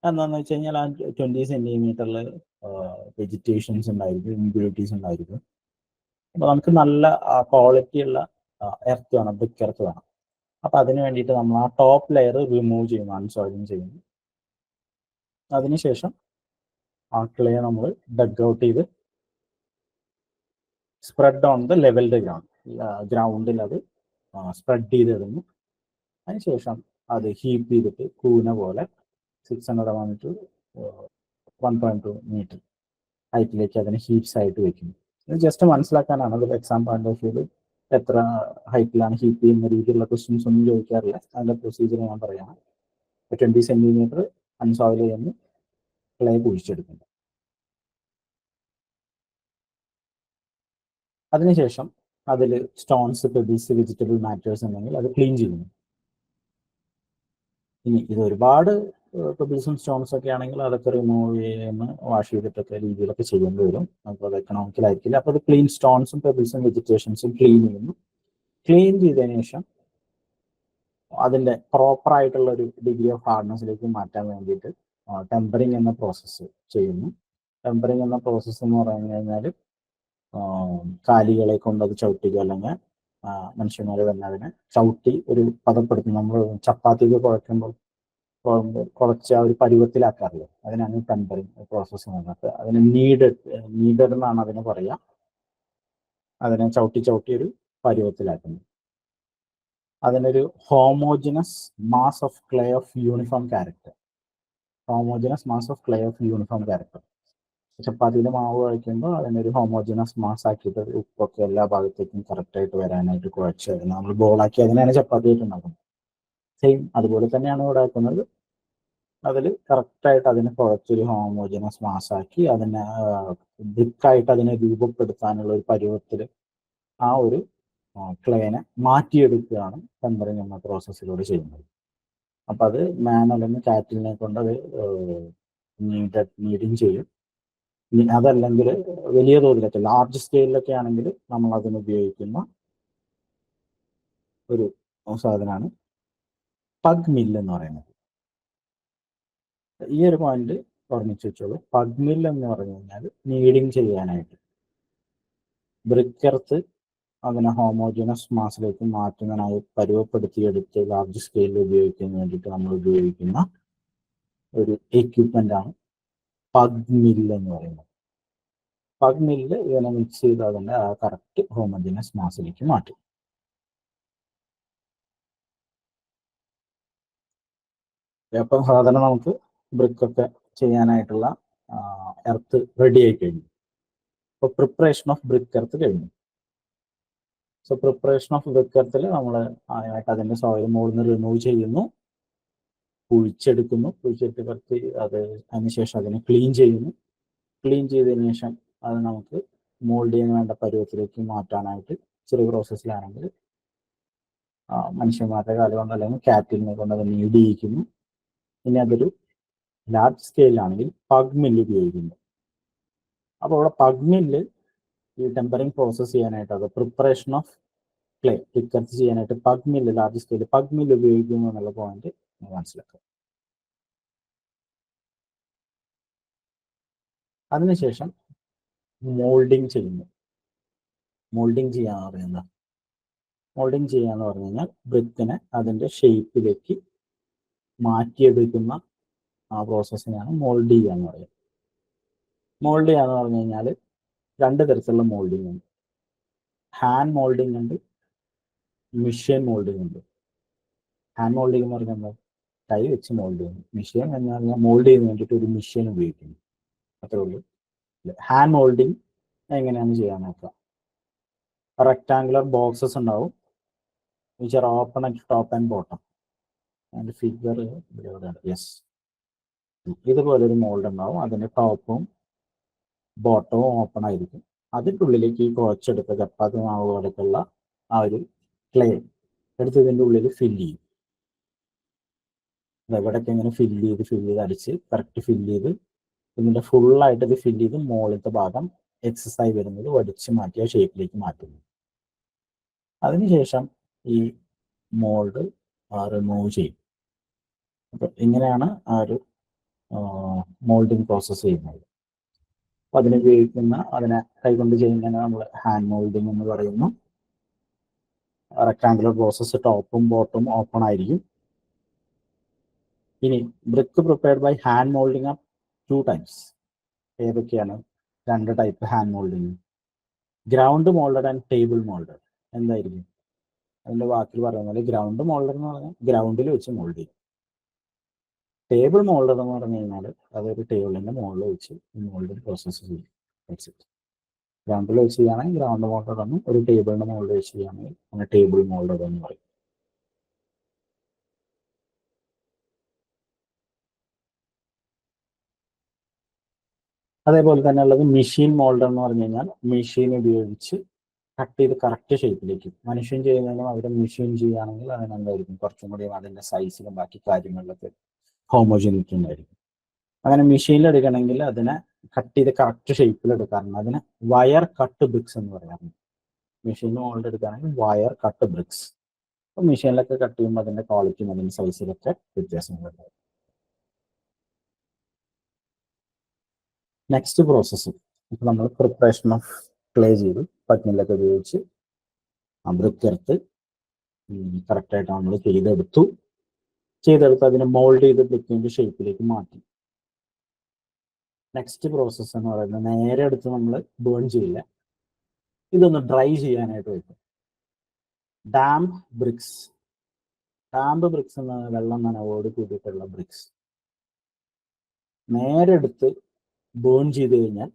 എന്താണെന്ന് വെച്ച് കഴിഞ്ഞാൽ ആ 20 സെൻറ്റിമീറ്ററിൽ വെജിറ്റേഷൻസ് ഉണ്ടായിരിക്കും, ഇമ്പ്യൂരിറ്റീസ് ഉണ്ടായിരിക്കും. അപ്പോൾ നമുക്ക് നല്ല ക്വാളിറ്റി ഉള്ള എർത്ത് വേണം, ബ്രിക്ക് എർത്ത് വേണം. അപ്പോൾ അതിന് വേണ്ടിയിട്ട് നമ്മൾ ആ ടോപ്പ് ലെയർ റിമൂവ് ചെയ്യുന്നു, അൺസോയിലിംഗ് ചെയ്യുന്നു. അതിനുശേഷം ആ ക്ലേ നമ്മൾ ഡഗ് ഔട്ട് ചെയ്ത് സ്പ്രെഡ് ഓൺ ദ ലെവൽഡ് ഗ്രൗണ്ടിൽ അത് സ്പ്രെഡ് ചെയ്തിടുന്നു. അതിനുശേഷം അത് ഹീപ്പ് ചെയ്തിട്ട് കൂന പോലെ 600 to 1.2 മീറ്റർ ഹൈറ്റിലേക്ക് അതിനെ ഹീപ്സ് ആയിട്ട് വെക്കുന്നു. ഇത് ജസ്റ്റ് മനസ്സിലാക്കാനാണ്. അത് എക്സാം പോയിന്റ് ഓഫ് വ്യൂവിൽ എത്ര ഹൈറ്റിലാണ് ഹീപ്പ് ചെയ്യുന്ന രീതിയിലുള്ള ക്വസ്റ്റ്യൻസ് ഒന്നും ചോദിക്കാറില്ല. അതിൻ്റെ പ്രൊസീജിയർ ഞാൻ പറയാം. 20 സെൻറ്റിമീറ്റർ അൺസോയിൽ ചെയ്യുന്നു, ക്ലേ കുഴിച്ചെടുക്കുന്നു. അതിനുശേഷം അതിൽ സ്റ്റോൺസ്, പെബിൾസ്, വെജിറ്റബിൾ മാറ്റേഴ്സ് ഉണ്ടെങ്കിൽ അത് ക്ലീൻ ചെയ്യുന്നു. ഇനി ഇത് ഒരുപാട് പെബിൾസും സ്റ്റോൺസ് ഒക്കെ ആണെങ്കിൽ അതൊക്കെ റിമൂവ് ചെയ്യുന്ന വാഷ് ചെയ്തിട്ടൊക്കെ രീതിയിലൊക്കെ ചെയ്യേണ്ടി വരും. അപ്പോൾ അത് എക്കണോമിക്കലായിരിക്കില്ല. അപ്പോൾ അത് ക്ലീൻ സ്റ്റോൺസും പെബിൾസും വെജിറ്റേഷൻസും ക്ലീൻ ചെയ്യുന്നു. ക്ലീൻ ചെയ്തതിന് ശേഷം അതിൻ്റെ പ്രോപ്പറായിട്ടുള്ള ഒരു ഡിഗ്രി ഓഫ് ഹാർഡ്നെസ്സിലേക്ക് മാറ്റാൻ വേണ്ടിയിട്ട് ടെമ്പറിങ് എന്ന പ്രോസസ്സ് ചെയ്യുന്നു. ടെമ്പറിങ് എന്ന പ്രോസസ്സ് എന്ന് പറഞ്ഞു കഴിഞ്ഞാൽ കാലികളെ കൊണ്ട് അത് ചവിട്ടുക, അല്ലെങ്കിൽ മനുഷ്യന്മാർ തന്നെ അതിനെ ചവിട്ടി ഒരു പദപ്പെടുത്തി. നമ്മൾ ചപ്പാത്തിക്ക് കുഴക്കുമ്പോൾ കുറച്ച് ആ ഒരു പരുവത്തിലാക്കാറില്ല, അതിനാണ് ടെമ്പറിങ് പ്രോസസ്സ് എന്നുള്ളത്. അതിന് നീഡഡ് എന്നാണ് അതിന് പറയുക. അതിനെ ചവിട്ടി ഒരു പരുവത്തിലാക്കുന്നു. അതിനൊരു homogeneous mass of clay of uniform character. Homogeneous mass of clay of uniform character. ചപ്പാത്തിയിൽ മാവ് കുഴയ്ക്കുമ്പോൾ അതിനൊരു ഹോമോജിനസ് മാസ് ആക്കിയിട്ട് ഉപ്പൊക്കെ എല്ലാ ഭാഗത്തേക്കും കറക്റ്റായിട്ട് വരാനായിട്ട് കുഴച്ച് നമ്മൾ ബോളാക്കി അതിനാണ് ചപ്പാത്തി ആയിട്ട് ഉണ്ടാക്കുന്നത്. സെയിം അതുപോലെ തന്നെയാണ് ഇവിടെ ആക്കുന്നത്. അതിൽ കറക്റ്റായിട്ട് അതിനെ കുഴച്ചൊരു ഹോമോജിനസ് മാസ് ആക്കി അതിനെ ബ്രിക്കായിട്ട് അതിനെ രൂപപ്പെടുത്താനുള്ള ഒരു പരുവത്തിൽ ആ ഒരു ക്ലേനെ മാറ്റിയെടുക്കുകയാണ് ടെമ്പറിങ് എന്ന പ്രോസസ്സിലൂടെ ചെയ്യുന്നത്. അപ്പം അത് മാൻ അല്ലെങ്കിൽ കാറ്റിലിനെ കൊണ്ട് അത് നീഡിങ് ചെയ്യും. അതല്ലെങ്കിൽ വലിയ തോതിലൊക്കെ ലാർജ് സ്കെയിലൊക്കെ ആണെങ്കിൽ നമ്മൾ അതിന് ഉപയോഗിക്കുന്ന ഒരു സാധനമാണ് പഗ് മില്ല് എന്ന് പറയുന്നത്. ഈ ഒരു പോയിന്റ് ഓർമ്മിച്ച് വെച്ചോളൂ. പഗ് മില്ല് എന്ന് പറഞ്ഞു കഴിഞ്ഞാൽ നീഡിങ് ചെയ്യാനായിട്ട് ബ്രിക്കെർത്ത് അതിനെ ഹോമോജിനസ് മാസിലേക്ക് മാറ്റുന്നതിനായി പരുവപ്പെടുത്തിയെടുത്ത് ലാർജ് സ്കെയിലിൽ ഉപയോഗിക്കുന്നതിന് വേണ്ടിയിട്ട് നമ്മൾ ഉപയോഗിക്കുന്ന ഒരു എക്യുപ്മെന്റ് ആണ് പഗ് മില്ല് എന്ന് പറയുന്നത്. പഗ് മില്ല് ഇതിനെ മിക്സ് ചെയ്ത് അതിൻ്റെ ആ കറക്റ്റ് ഹോമോജിനസ് മാസിലേക്ക് മാറ്റും. അപ്പം സാധാരണ നമുക്ക് ബ്രിക്കൊക്കെ ചെയ്യാനായിട്ടുള്ള എർത്ത് റെഡി ആയി കഴിഞ്ഞു. ഇപ്പോൾ പ്രിപ്പറേഷൻ ഓഫ് ബ്രിക്ക് എർത്ത് കഴിഞ്ഞു. സോ പ്രിപ്പറേഷൻ ഓഫ് ബ്രിക്ക് എർത്തിൽ നമ്മൾ ആയിട്ട് അതിൻ്റെ സോയിൽ മുകളിൽ നിന്ന് റിമൂവ് ചെയ്യുന്നു, കുഴിച്ചെടുത്ത് കുറച്ച് അത് അതിനുശേഷം അതിനെ ക്ലീൻ ചെയ്യുന്നു. ക്ലീൻ ചെയ്തതിന് ശേഷം അത് നമുക്ക് മോൾഡ് ചെയ്യാൻ വേണ്ട പരുവത്തിലേക്ക് മാറ്റാനായിട്ട് ചെറിയ പ്രോസസ്സിലാണെങ്കിൽ മനുഷ്യന്മാരുടെ കാലം കൊണ്ട് അല്ലെങ്കിൽ കാറ്റിലിനെ കൊണ്ട് അത് നീഡ് ചെയ്യിക്കുന്നു. ഇനി അതൊരു ലാർജ് സ്കെയിലാണെങ്കിൽ പഗ് മില്ല് ഉപയോഗിക്കുന്നു. അപ്പോൾ ഇവിടെ പഗ് മില്ല് ഈ ടെമ്പറിങ് പ്രോസസ്സ് ചെയ്യാനായിട്ട്, അത് പ്രിപ്പറേഷൻ ഓഫ് ക്ലേ ടിക്കർത്ത് ചെയ്യാനായിട്ട് pug mill, large scale pug mill ഉപയോഗിക്കുന്നു എന്നുള്ള പോയിന്റ് മനസ്സിലാക്കുക. അതിനുശേഷം മോൾഡിങ് ചെയ്യുന്നു. മോൾഡിങ് ചെയ്യാന്ന് പറയുന്നത്, മോൾഡിങ് ചെയ്യാന്ന് പറഞ്ഞു കഴിഞ്ഞാൽ ബ്രിക്കിനെ അതിൻ്റെ ഷേപ്പിലേക്ക് മാറ്റിയെടുക്കുന്ന ആ പ്രോസസ്സിനാണ് മോൾഡ് ചെയ്യുക എന്ന് പറയുന്നത്. മോൾഡ് ചെയ്യാന്ന് പറഞ്ഞു കഴിഞ്ഞാൽ രണ്ട് തരത്തിലുള്ള മോൾഡിങ് ഉണ്ട്. ഹാൻഡ് മോൾഡിങ് ഉണ്ട്, മെഷീൻ മോൾഡിങ് ഉണ്ട്. ഹാൻഡ് മോൾഡിങ് എന്ന് പറഞ്ഞാൽ എന്താ? കൈ വെച്ച് മോൾഡ് ചെയ്യുന്നു. മെഷീൻ എന്ന് പറഞ്ഞാൽ മോൾഡ് ചെയ്യാൻ വേണ്ടിയിട്ട് ഒരു മെഷീൻ ഉപയോഗിക്കുന്നു, അത്രേ ഉള്ളൂ. ഹാൻഡ് മോൾഡിങ് എങ്ങനെയാണെന്ന് ചെയ്യാൻ നോക്കാം. റെക്ടാങ്കുലർ ബോക്സസ് ഉണ്ടാവും, which are open at top and bottom. അതിൻ്റെ ഫിഗർ ഇവിടെയാണ്. യെസ്, ഇതുപോലെ ഒരു മോൾഡ് ഉണ്ടാവും. അതിൻ്റെ ടോപ്പും ബോട്ടവും ഓപ്പൺ ആയിരിക്കും. അതിൻ്റെ ഉള്ളിലേക്ക് ഈ കുഴച്ചെടുത്ത ചപ്പാത്തി മാവ് പോലെയുള്ള ആ ഒരു ക്ലേ എടുത്ത് ഇതിൻ്റെ ഉള്ളിൽ ഫില്ല് ചെയ്യും. ഇവിടെയൊക്കെ ഇങ്ങനെ ഫില്ല് ചെയ്ത് അടിച്ച് കറക്റ്റ് ഫില്ല് ചെയ്ത് ഇതിൻ്റെ ഫുള്ളായിട്ട് ഇത് ഫില്ല് ചെയ്ത് മുകളിലത്തെ ഭാഗം എക്സസ് ആയി വരുന്നത് വടിച്ച് മാറ്റിയ ഷേപ്പിലേക്ക് മാറ്റുന്നു. അതിനുശേഷം ഈ മോൾഡ് റിമൂവ് ചെയ്യും. അപ്പം ഇങ്ങനെയാണ് ആ ഒരു മോൾഡിങ് പ്രോസസ്സ് ചെയ്യുന്നത്. അപ്പം അതിനുപയോഗിക്കുന്ന, അതിനെ കൈകൊണ്ട് ചെയ്യുന്നതിന് നമ്മൾ ഹാൻഡ് മോൾഡിങ് എന്ന് പറയുന്നു. റെക്ടാങ്കുലർ പ്രോസസ്സ്, ടോപ്പും ബോട്ടും ഓപ്പൺ ആയിരിക്കും. ഇനി brick prepared by hand moulding are 2 types. ഏതൊക്കെയാണ് 2 type hand moulding? Ground moulded and table moulded. എന്തായിരിക്കും അതിൻ്റെ വാക്കിൽ പറയുന്നത്? ഗ്രൗണ്ട് മോൾഡഡ് എന്ന് പറഞ്ഞാൽ ഗ്രൗണ്ടിൽ വെച്ച് മോൾഡ് ചെയ്യും. ടേബിൾ മോൾഡഡ് എന്ന് പറഞ്ഞു കഴിഞ്ഞാൽ അതൊരു ടേബിളിൻ്റെ മുകളിൽ വെച്ച് മോൾഡിങ് പ്രോസസ്സ് ചെയ്യും. ഗ്രൗണ്ടിൽ വെച്ച് ചെയ്യുകയാണെങ്കിൽ ഗ്രൗണ്ട് മോൾഡഡ് എന്നും, ഒരു ടേബിളിൻ്റെ മുകളിൽ വെച്ച് ചെയ്യുകയാണെങ്കിൽ അങ്ങനെ ടേബിൾ മോൾഡഡ് എന്ന് പറയും. അതേപോലെ തന്നെ ഉള്ളത് മെഷീൻ മോൾഡർ എന്ന് പറഞ്ഞു കഴിഞ്ഞാൽ മെഷീൻ ഉപയോഗിച്ച് കട്ട് ചെയ്ത് കറക്റ്റ് ഷേപ്പിലേക്ക്. മനുഷ്യൻ ചെയ്യുന്നതിനും അവരെ മെഷീൻ ചെയ്യുകയാണെങ്കിൽ അതിനെന്തായിരിക്കും കുറച്ചും കൂടി അതിൻ്റെ സൈസിലും ബാക്കി കാര്യങ്ങളിലൊക്കെ ഹോമോജനിറ്റി ഉണ്ടായിരിക്കും. അങ്ങനെ മെഷീനിൽ എടുക്കണമെങ്കിൽ അതിനെ കട്ട് ചെയ്ത് കറക്റ്റ് ഷേപ്പിൽ എടുക്കാറുണ്ട്. അതിന് വയർ കട്ട് ബ്രിക്സ് എന്ന് പറയാറുണ്ട്. മെഷീനിൽ മോൾഡ് എടുക്കുകയാണെങ്കിൽ വയർ കട്ട് ബ്രിക്സ്. അപ്പോൾ മെഷീനിലൊക്കെ കട്ട് ചെയ്യുമ്പോൾ അതിൻ്റെ ക്വാളിറ്റിയും അതിൻ്റെ സൈസിലൊക്കെ വ്യത്യാസങ്ങളുണ്ടാവും. നെക്സ്റ്റ് പ്രോസസ്സ്, ഇപ്പം നമ്മൾ പ്രിപ്പറേഷൻ ഓഫ് ക്ലേ ചെയ്തു, പഗ്മില്ലൊക്കെ ഉപയോഗിച്ച് ബ്രിക്ക് എടുത്ത് കറക്റ്റായിട്ട് നമ്മൾ ചെയ്തെടുത്ത് അതിനെ മോൾഡ് ചെയ്ത് ബ്രിക്കിൻ്റെ ഷേപ്പിലേക്ക് മാറ്റി. നെക്സ്റ്റ് പ്രോസസ്സ് എന്ന് പറയുന്നത് നേരെ എടുത്ത് നമ്മൾ ബേൺ ചെയ്യില്ല, ഇതൊന്ന് ഡ്രൈ ചെയ്യാനായിട്ട് വെക്കും. Damp BRICS. ഡാംപ് ബ്രിക്സ് എന്ന വെള്ളം നനവോട് കൂടിയിട്ടുള്ള ബ്രിക്സ് നേരെ എടുത്ത് ബേൺ ചെയ്ത് കഴിഞ്ഞാൽ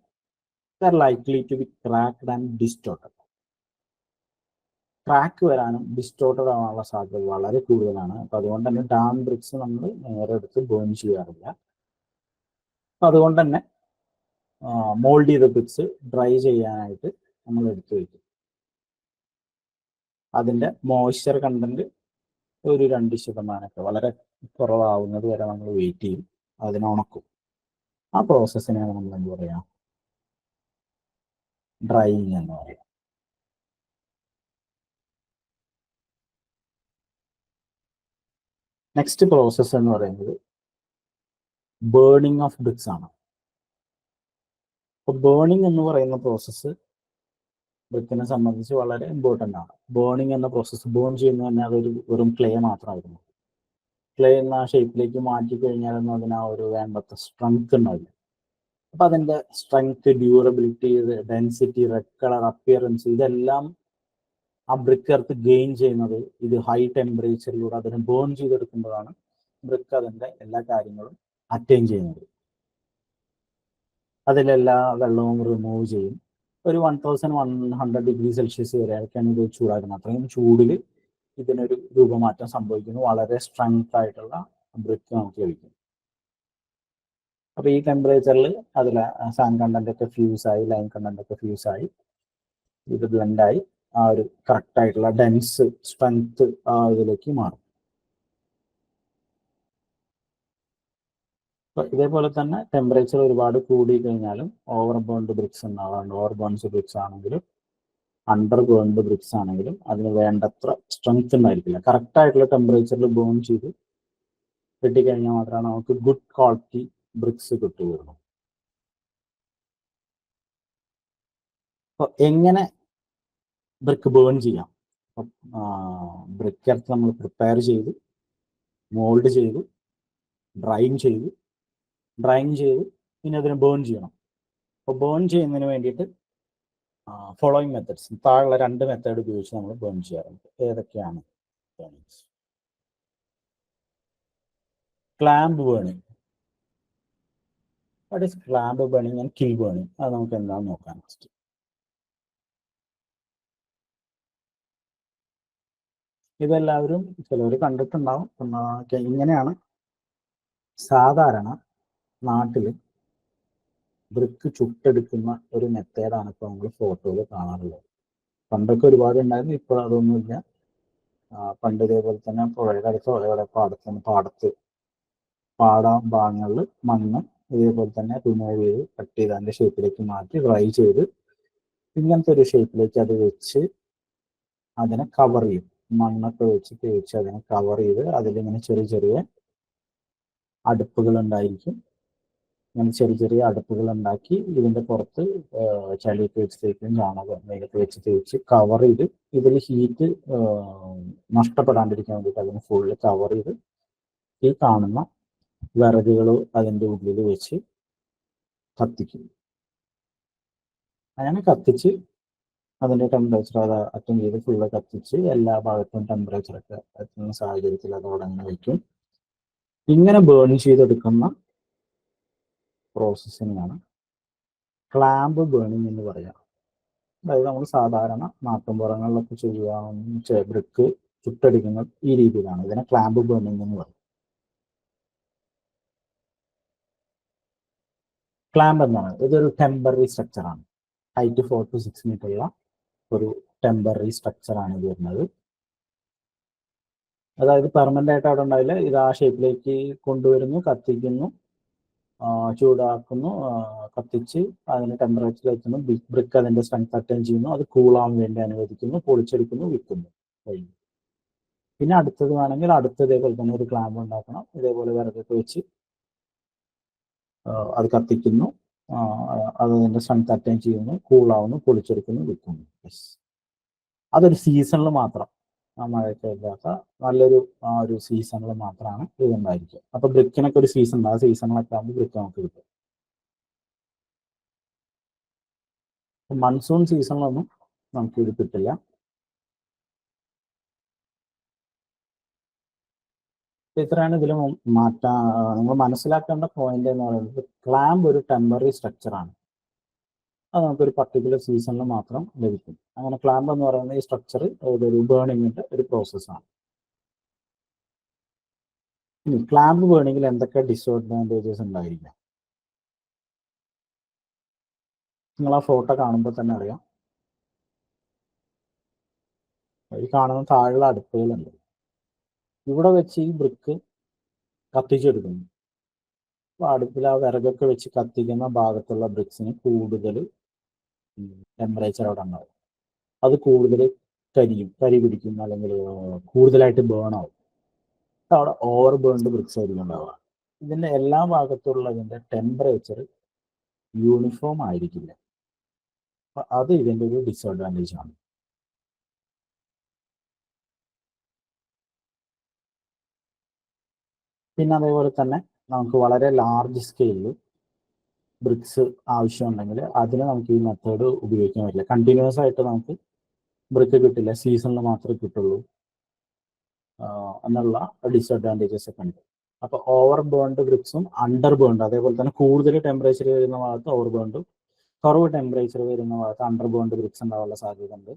they're likely to be cracked and distorted. Crack വരാനും ഡിസ്റ്റോർട്ടഡ് ആവാനുള്ള സാധ്യത വളരെ കൂടുതലാണ്. അപ്പം അതുകൊണ്ട് തന്നെ ഡാം ബ്രിക്സ് നമ്മൾ നേരെ എടുത്ത് ബേൺ ചെയ്യാറില്ല. അപ്പം അതുകൊണ്ട് തന്നെ മോൾഡ് ചെയ്ത ബ്രിക്സ് ഡ്രൈ ചെയ്യാനായിട്ട് നമ്മൾ എടുത്തു വയ്ക്കും. അതിൻ്റെ മോയ്സ്ചർ കണ്ടന്റ് ഒരു 2% വളരെ കുറവാകുന്നത് വരെ നമ്മൾ വെയിറ്റ് ചെയ്യും, അതിനെ ഉണക്കും. ആ പ്രോസസ്സിനെയാണ് നമ്മൾ എന്ത് പറയാം? ഡ്രൈയിങ് എന്ന് പറയാം. നെക്സ്റ്റ് പ്രോസസ്സ് എന്ന് പറയുന്നത് ബേണിംഗ് ഓഫ് ബ്രിക്സ് ആണ്. അപ്പോൾ ബേണിംഗ് എന്ന് പറയുന്ന പ്രോസസ്സ് ബ്രിക്കിനെ സംബന്ധിച്ച് വളരെ ഇമ്പോർട്ടൻ്റ് ആണ്. ബേണിംഗ് എന്ന പ്രോസസ്സ്, ബേൺ ചെയ്യുന്നത് തന്നെ അതൊരു വെറും ക്ലേ മാത്രമായിരുന്നു. ക്ലേ എന്ന ഷേപ്പിലേക്ക് മാറ്റി കഴിഞ്ഞാലൊന്നും അതിന് ആ ഒരു വേണ്ടത്ര സ്ട്രെങ്ത് ഉണ്ടാവില്ല. അപ്പം അതിൻ്റെ strength, durability, density, red colour, appearance, ഇതെല്ലാം ആ ബ്രിക്ക് എർത്ത് ഗെയിൻ ചെയ്യുന്നത് ഇത് ഹൈ ടെമ്പറേച്ചറിലൂടെ അതിനെ ബേൺ ചെയ്തെടുക്കുമ്പോഴാണ് ബ്രിക്ക് അതിൻ്റെ എല്ലാ കാര്യങ്ങളും അറ്റൈൻ ചെയ്യുന്നത്. അതിലെല്ലാ വെള്ളവും റിമൂവ് ചെയ്യും. ഒരു 1100 ഡിഗ്രി സെൽഷ്യസ് വരെയൊക്കെയാണ് ഇത് ചൂടാക്കുന്നത്. അത്രയും ചൂടിൽ ഇതിനൊരു രൂപമാറ്റം സംഭവിക്കുന്നു. വളരെ സ്ട്രെങ്ത് ആയിട്ടുള്ള ബ്രിക്ക് നമുക്ക് ലഭിക്കും. അപ്പോൾ ഈ ടെമ്പറേച്ചറിൽ അതിലെ സാൻഡ് കണ്ടന്റ് ഒക്കെ ഫ്യൂസായി, ലൈം കണ്ടന്റ് ഒക്കെ ഫ്യൂസായി, ഇത് ബ്ലെൻഡായി ആ ഒരു കറക്റ്റ് ആയിട്ടുള്ള ഡെൻസ് സ്ട്രെങ്ത് ആ ഇതിലേക്ക് മാറും. അപ്പോൾ ഇതേപോലെ തന്നെ ടെമ്പറേച്ചർ ഒരുപാട് കൂടി കഴിഞ്ഞാലും ഓവർ ബേൺഡ് ബ്രിക്സ് ഉണ്ടാവാറുണ്ട്. ഓവർ ബേൺസ് ബ്രിക്സ് ആണെങ്കിലും അണ്ടർ ബേൺഡ് ബ്രിക്സ് ആണെങ്കിലും അതിന് വേണ്ടത്ര സ്ട്രെങ്ത് ഉണ്ടായിരിക്കില്ല. കറക്റ്റ് ആയിട്ടുള്ള ടെമ്പറേച്ചറിൽ ബേൺ ചെയ്ത് കിട്ടിക്കഴിഞ്ഞാൽ മാത്രമാണ് നമുക്ക് ഗുഡ് ക്വാളിറ്റി ബ്രിക്സ് കിട്ടുകയുള്ളൂ. അപ്പോൾ എങ്ങനെ ബ്രിക്ക് ബേൺ ചെയ്യാം? ബ്രിക്ക് എർത്ത് നമ്മൾ പ്രിപ്പയർ ചെയ്ത് മോൾഡ് ചെയ്ത് ഡ്രൈങ് ചെയ്ത് പിന്നെ അതിനെ ബേൺ ചെയ്യണം. അപ്പോൾ ബേൺ ചെയ്യുന്നതിന് വേണ്ടിയിട്ട് ഫോളോയിങ് മെത്തേഡ്സ്, താഴെയുള്ള 2 മെത്തേഡ് ഉപയോഗിച്ച് നമ്മൾ ബേൺ ചെയ്യാറുണ്ട്. ഏതൊക്കെയാണ്? Clamp burning. What is clamp burning and kill burning? അത് നമുക്ക് എന്താണെന്ന് നോക്കാം. ഫസ്റ്റ് ഇതെല്ലാവരും ചിലവർ കണ്ടിട്ടുണ്ടാവും. ഇങ്ങനെയാണ് സാധാരണ നാട്ടിൽ ബ്രിക്ക് ചുട്ടെടുക്കുന്ന ഒരു മെത്തേഡാണ് ഇപ്പോൾ നമ്മൾ ഫോട്ടോയിൽ കാണാറുള്ളത്. പണ്ടൊക്കെ ഒരുപാട് ഉണ്ടായിരുന്നു, ഇപ്പോൾ അതൊന്നുമില്ല. പണ്ട് ഇതേപോലെ തന്നെ പുഴയുടെ അടുത്തോ എവിടെ പാടം ഭാഗങ്ങളിൽ മണ്ണ് ഇതേപോലെ തന്നെ റിമൂവ് ചെയ്ത് കട്ട് ചെയ്ത് അതിൻ്റെ ഷേപ്പിലേക്ക് മാറ്റി ഡ്രൈ ചെയ്ത് ഇങ്ങനത്തെ ഒരു ഷേപ്പിലേക്ക് അത് വെച്ച് അതിനെ കവർ ചെയ്യും. മണ്ണൊക്കെ വെച്ച് തേച്ച് അതിനെ കവർ ചെയ്ത് അതിലിങ്ങനെ ചെറിയ ചെറിയ അടുപ്പുകൾ ഉണ്ടായിരിക്കും. ഇങ്ങനെ ചെറിയ ചെറിയ അടുപ്പുകൾ ഉണ്ടാക്കി ഇതിൻ്റെ പുറത്ത് ചളിയൊക്കെ വെച്ച് തേക്കും, ചാണകം വെയിലൊക്കെ വെച്ച് തേച്ച് കവർ ചെയ്ത് ഇതിൽ ഹീറ്റ് നഷ്ടപ്പെടാണ്ടിരിക്കാൻ വേണ്ടിയിട്ട് അതിന് ഫുള്ള് കവർ ചെയ്ത് ഈ കാണുന്ന വിറകുകൾ അതിൻ്റെ ഉള്ളിൽ വെച്ച് കത്തിക്കും. അങ്ങനെ കത്തിച്ച് അതിൻ്റെ ടെമ്പറേച്ചർ അത് അറ്റൻഡ് ചെയ്ത് ഫുള്ള് കത്തിച്ച് എല്ലാ ഭാഗത്തും ടെമ്പറേച്ചറൊക്കെ എത്തുന്ന സാഹചര്യത്തിൽ അതോടെ അങ്ങനെ വയ്ക്കും. ഇങ്ങനെ ബേൺ ചെയ്തെടുക്കുന്ന പ്രോസസ്സിനെയാണ് ക്ലാമ്പ് ബേണിംഗ് എന്ന് പറയാം. അതായത് നമ്മൾ സാധാരണ നാട്ടുമ്പുറങ്ങളിലൊക്കെ ചെയ്യുക ബ്രിക്ക് ചുട്ടടിക്കുന്നത് ഈ രീതിയിലാണ്. ഇതിനെ ക്ലാമ്പ് ബേണിംഗ് എന്ന് പറയും. ക്ലാമ്പ് എന്നാണ് ഇതൊരു ടെമ്പററി സ്ട്രക്ചറാണ്. ഹൈറ്റ് 4 to 6 മീറ്റർ ഉള്ള ഒരു ടെമ്പററി സ്ട്രക്ചറാണ് ഇത് വരുന്നത്. അതായത് പെർമനന്റ് ആയിട്ട് അവിടെ ഉണ്ടാവില്ല. ഇത് ആ ഷേപ്പിലേക്ക് കൊണ്ടുവരുന്നു, കത്തിക്കുന്നു, ചൂടാക്കുന്നു, കത്തിച്ച് അതിന് ടെമ്പറേച്ചറിൽ എത്തുന്നു, ബ്രിക്ക് അതിന്റെ സ്ട്രെങ്ത് അറ്റൻഡ് ചെയ്യുന്നു, അത് കൂളാവാൻ വേണ്ടി അനുവദിക്കുന്നു, പൊളിച്ചെടുക്കുന്നു, വിൽക്കുന്നു, കഴിഞ്ഞു. പിന്നെ അടുത്തത് വേണമെങ്കിൽ ഇതേപോലെ തന്നെ ഒരു ക്ലാമ്പ് ഉണ്ടാക്കണം. ഇതേപോലെ വിറകൊക്കെ വെച്ച് അത് കത്തിക്കുന്നു, അത് അതിന്റെ സ്ട്രെങ്ത് അറ്റൻഡ് ചെയ്യുന്നു, കൂളാവുന്നു, പൊളിച്ചെടുക്കുന്നു, വിൽക്കുന്നു. അതൊരു സീസണിൽ മാത്രം, മഴയൊക്കെ ഇല്ലാത്ത നല്ലൊരു ഒരു സീസണിൽ മാത്രമാണ് ഇതുണ്ടായിരിക്കുക. അപ്പൊ ബ്രിക്കിനൊക്കെ ഒരു സീസൺ ഉണ്ട്. ആ സീസണിലൊക്കെ ആകുമ്പോൾ ബ്രിക്ക് നമുക്ക് കിട്ടും. മൺസൂൺ സീസണിലൊന്നും നമുക്ക് ഇത് കിട്ടില്ല. ഇത്രയാണ് ഇതിൽ നിങ്ങൾ മനസ്സിലാക്കേണ്ട പോയിന്റ് എന്ന് പറയുന്നത്. ക്ലാമ്പ് ഒരു ടെമ്പററി സ്ട്രക്ചറാണ്. അത് നമുക്കൊരു പർട്ടിക്കുലർ സീസണിൽ മാത്രം ലഭിക്കും. അങ്ങനെ ക്ലാമ്പ് എന്ന് പറയുന്ന ഈ സ്ട്രക്ചർ ഒരു ബേണിങ്ങിന്റെ ഒരു പ്രോസസ്സാണ്. ഇനി ക്ലാമ്പ് ബേണിങ്ങിൽ എന്തൊക്കെ ഡിസ്അഡ്വാൻറ്റേജസ് ഉണ്ടായിരിക്കാം? നിങ്ങൾ ആ ഫോട്ടോ കാണുമ്പോൾ തന്നെ അറിയാം. ഈ കാണുന്ന താഴെയുള്ള അടുപ്പുകളുണ്ട്. ഇവിടെ വെച്ച് ഈ ബ്രിക്ക് കത്തിച്ചെടുക്കുന്നു. അപ്പോൾ അടുപ്പിൽ ആ വിറകൊക്കെ വെച്ച് കത്തിക്കുന്ന ഭാഗത്തുള്ള ബ്രിക്സിന് കൂടുതൽ ടെമ്പറേച്ചർ അവിടെ ഉണ്ടാവും. അത് കൂടുതൽ കരി പിടിക്കും, അല്ലെങ്കിൽ കൂടുതലായിട്ട് ബേൺ ആവും. അവിടെ ഓവർ ബേൺഡ് ബ്രിക്സ് ആയിരിക്കും ഉണ്ടാവുക. ഇതിന്റെ എല്ലാ ഭാഗത്തുള്ളതിന്റെ ടെമ്പറേച്ചർ യൂണിഫോം ആയിരിക്കില്ല. അപ്പൊ അത് ഇതിന്റെ ഒരു ഡിസ്അഡ്വാൻറ്റേജ് ആണ്. പിന്നെ അതേപോലെ തന്നെ നമുക്ക് വളരെ ലാർജ് സ്കെയിലിൽ ബ്രിക്സ് ആവശ്യമുണ്ടെങ്കിൽ അതിന് നമുക്ക് ഈ മെത്തേഡ് ഉപയോഗിക്കാൻ പറ്റില്ല. കണ്ടിന്യൂസ് ആയിട്ട് നമുക്ക് ബ്രിക്ക് കിട്ടില്ല, സീസണിൽ മാത്രമേ കിട്ടുള്ളൂ എന്നുള്ള ഡിസ്അഡ്വാൻറ്റേജസ് ഒക്കെ ഉണ്ട്. അപ്പോൾ ഓവർ ബേൺഡ് ബ്രിക്സും അണ്ടർ ബേൺഡ്, അതേപോലെ തന്നെ കൂടുതൽ ടെമ്പറേച്ചർ വരുന്ന ഭാഗത്ത് ഓവർ ബേൺഡും കുറവ് ടെമ്പറേച്ചർ വരുന്ന ഭാഗത്ത് അണ്ടർ ബേൺഡ് ബ്രിക്സ് ഉണ്ടാവാനുള്ള സാധ്യത ഉണ്ട്.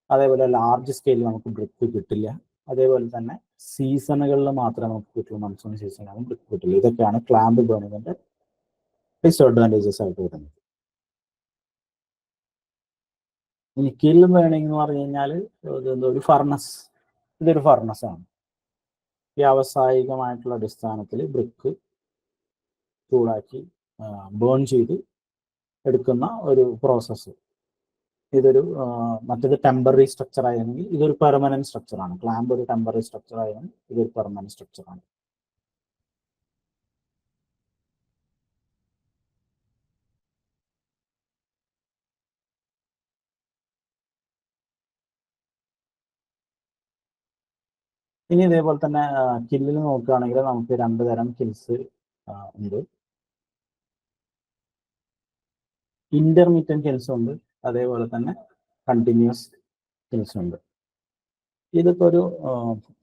അതേപോലെ ലാർജ് സ്കെയിലിൽ നമുക്ക് ബ്രിക്ക് കിട്ടില്ല. അതേപോലെ തന്നെ സീസണുകളിൽ മാത്രമേ നമുക്ക് കിട്ടുള്ളൂ. മൺസൂൺ സീസണിലാണ് ബ്രിക്ക് കിട്ടില്ല. ഇതൊക്കെയാണ് ക്ലാമ്പ് ബേണിങ്ങിന്റെ ഡിസ്അഡ്വാൻറ്റേജസ് ആയിട്ട് വരുന്നത്. ഇനി കിൽ ബേണിംഗ് എന്ന് പറഞ്ഞു കഴിഞ്ഞാൽ ഒരു ഫർണസ്, ഇതൊരു ഫർണസ് ആണ്. വ്യാവസായികമായിട്ടുള്ള അടിസ്ഥാനത്തിൽ ബ്രിക്ക് ചൂടാക്കി ബേൺ ചെയ്ത് എടുക്കുന്ന ഒരു പ്രോസസ്സ്. ഇതൊരു മറ്റേത് ടെമ്പററി സ്ട്രക്ചർ ആയിരുന്നെങ്കിൽ ഇതൊരു പെർമനന്റ് സ്ട്രക്ചറാണ്. ക്ലാമ്പ് ഒരു ടെമ്പററി സ്ട്രക്ചർ ആയിരുന്നെങ്കിൽ ഇതൊരു പെർമനന്റ് സ്ട്രക്ചറാണ്. ഇനി ഇതേപോലെ തന്നെ കില്ലിൽ നോക്കുകയാണെങ്കിൽ നമുക്ക് 2 തരം കിൽസ് ഉണ്ട്. ഇന്റർമീഡിയറ്റ് കിൽസ് ഉണ്ട്, അതേപോലെ തന്നെ കണ്ടിന്യൂസ് കിൽസ് ഉണ്ട്. ഇതിപ്പോ ഒരു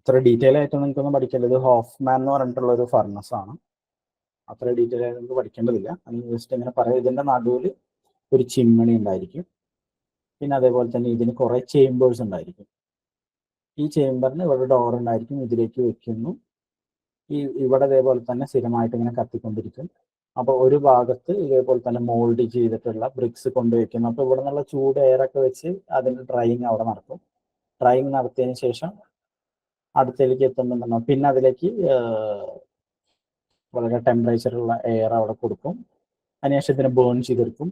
ഇത്ര ഡീറ്റെയിൽ ആയിട്ട് നിങ്ങൾക്കൊന്നും പഠിക്കേണ്ടത് ഹോഫ്മാൻ എന്ന് പറഞ്ഞിട്ടുള്ള ഒരു ഫർണസ് ആണ്. അത്ര ഡീറ്റെയിൽ ആയിട്ട് നിങ്ങൾക്ക് പഠിക്കേണ്ടതില്ല. അല്ലെങ്കിൽ ജസ്റ്റ് ഇങ്ങനെ പറയാം, ഇതിന്റെ നടുവിൽ ഒരു ചിമ്മണി ഉണ്ടായിരിക്കും. പിന്നെ അതേപോലെ തന്നെ ഇതിന് കുറെ ചേമ്പേഴ്സ് ഉണ്ടായിരിക്കും. ഈ ചേമ്പറിന് ഇവിടെ ഡോർ ഉണ്ടായിരിക്കും, ഇതിലേക്ക് വെക്കുന്നു. ഇവിടെ അതേപോലെ തന്നെ സ്ഥിരമായിട്ട് ഇങ്ങനെ കത്തിക്കൊണ്ടിരിക്കും. അപ്പോൾ ഒരു ഭാഗത്ത് ഇതേപോലെ തന്നെ മോൾഡ് ചെയ്തിട്ടുള്ള ബ്രിക്സ് കൊണ്ടുവയ്ക്കുന്നു. അപ്പോൾ ഇവിടെ നിന്നുള്ള ചൂട് എയറൊക്കെ വെച്ച് അതിന്റെ ഡ്രൈയിങ് അവിടെ നടക്കും. ഡ്രൈയിങ് നടത്തിയതിന് ശേഷം അടുത്തേക്ക് എത്തുന്നുണ്ടെന്നോ പിന്നെ അതിലേക്ക് വളരെ ടെമ്പറേച്ചറുള്ള എയർ അവിടെ കൊടുക്കും. അതിനുശേഷം ഇതിനെ ബേൺ ചെയ്തെടുക്കും.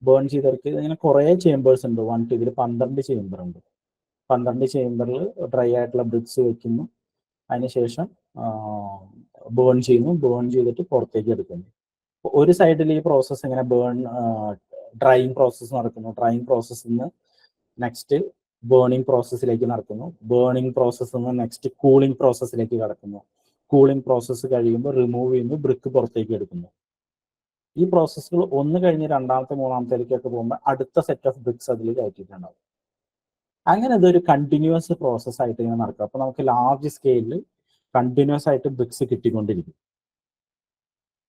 ബേൺ ചെയ്തെടുക്കുക ഇങ്ങനെ കുറേ ചേമ്പേഴ്സ് ഉണ്ട്. ഇതിൽ 12 ചേമ്പർ ഉണ്ട്. 12 ചേമ്പറിൽ ഡ്രൈ ആയിട്ടുള്ള ബ്രിക്സ് വെക്കുന്നു. അതിനുശേഷം ബേൺ ചെയ്യുന്നു. ബേൺ ചെയ്തിട്ട് പുറത്തേക്ക് എടുക്കുന്നു. ഒരു സൈഡിൽ ഈ പ്രോസസ്സ് ഇങ്ങനെ ഡ്രൈയിങ് പ്രോസസ്സ് നടക്കുന്നു. ഡ്രൈയിങ് പ്രോസസ്സിൽ നിന്ന് നെക്സ്റ്റ് ബേണിംഗ് പ്രോസസ്സിലേക്ക് നടക്കുന്നു. ബേണിംഗ് പ്രോസസ്സിൽ നിന്ന് നെക്സ്റ്റ് കൂളിംഗ് പ്രോസസ്സിലേക്ക് കടക്കുന്നു. കൂളിംഗ് പ്രോസസ്സ് കഴിയുമ്പോൾ റിമൂവ് ചെയ്യുന്നു, ബ്രിക്ക് പുറത്തേക്ക് എടുക്കുന്നു. ഈ പ്രോസസ്സുകൾ ഒന്ന് കഴിഞ്ഞ് രണ്ടാമത്തെ മൂന്നാമത്തേക്കൊക്കെ പോകുമ്പോൾ അടുത്ത സെറ്റ് ഓഫ് ബ്രിക്സ് അതിൽ കയറ്റിയിട്ടുണ്ടാവും. അങ്ങനെ ഇതൊരു കണ്ടിന്യൂസ് പ്രോസസ് ആയിട്ട് ഇങ്ങനെ നടക്കും. അപ്പൊ നമുക്ക് ലാർജ് സ്കെയിലിൽ കണ്ടിന്യൂസ് ആയിട്ട് ബ്രിക്സ് കിട്ടിക്കൊണ്ടിരിക്കും.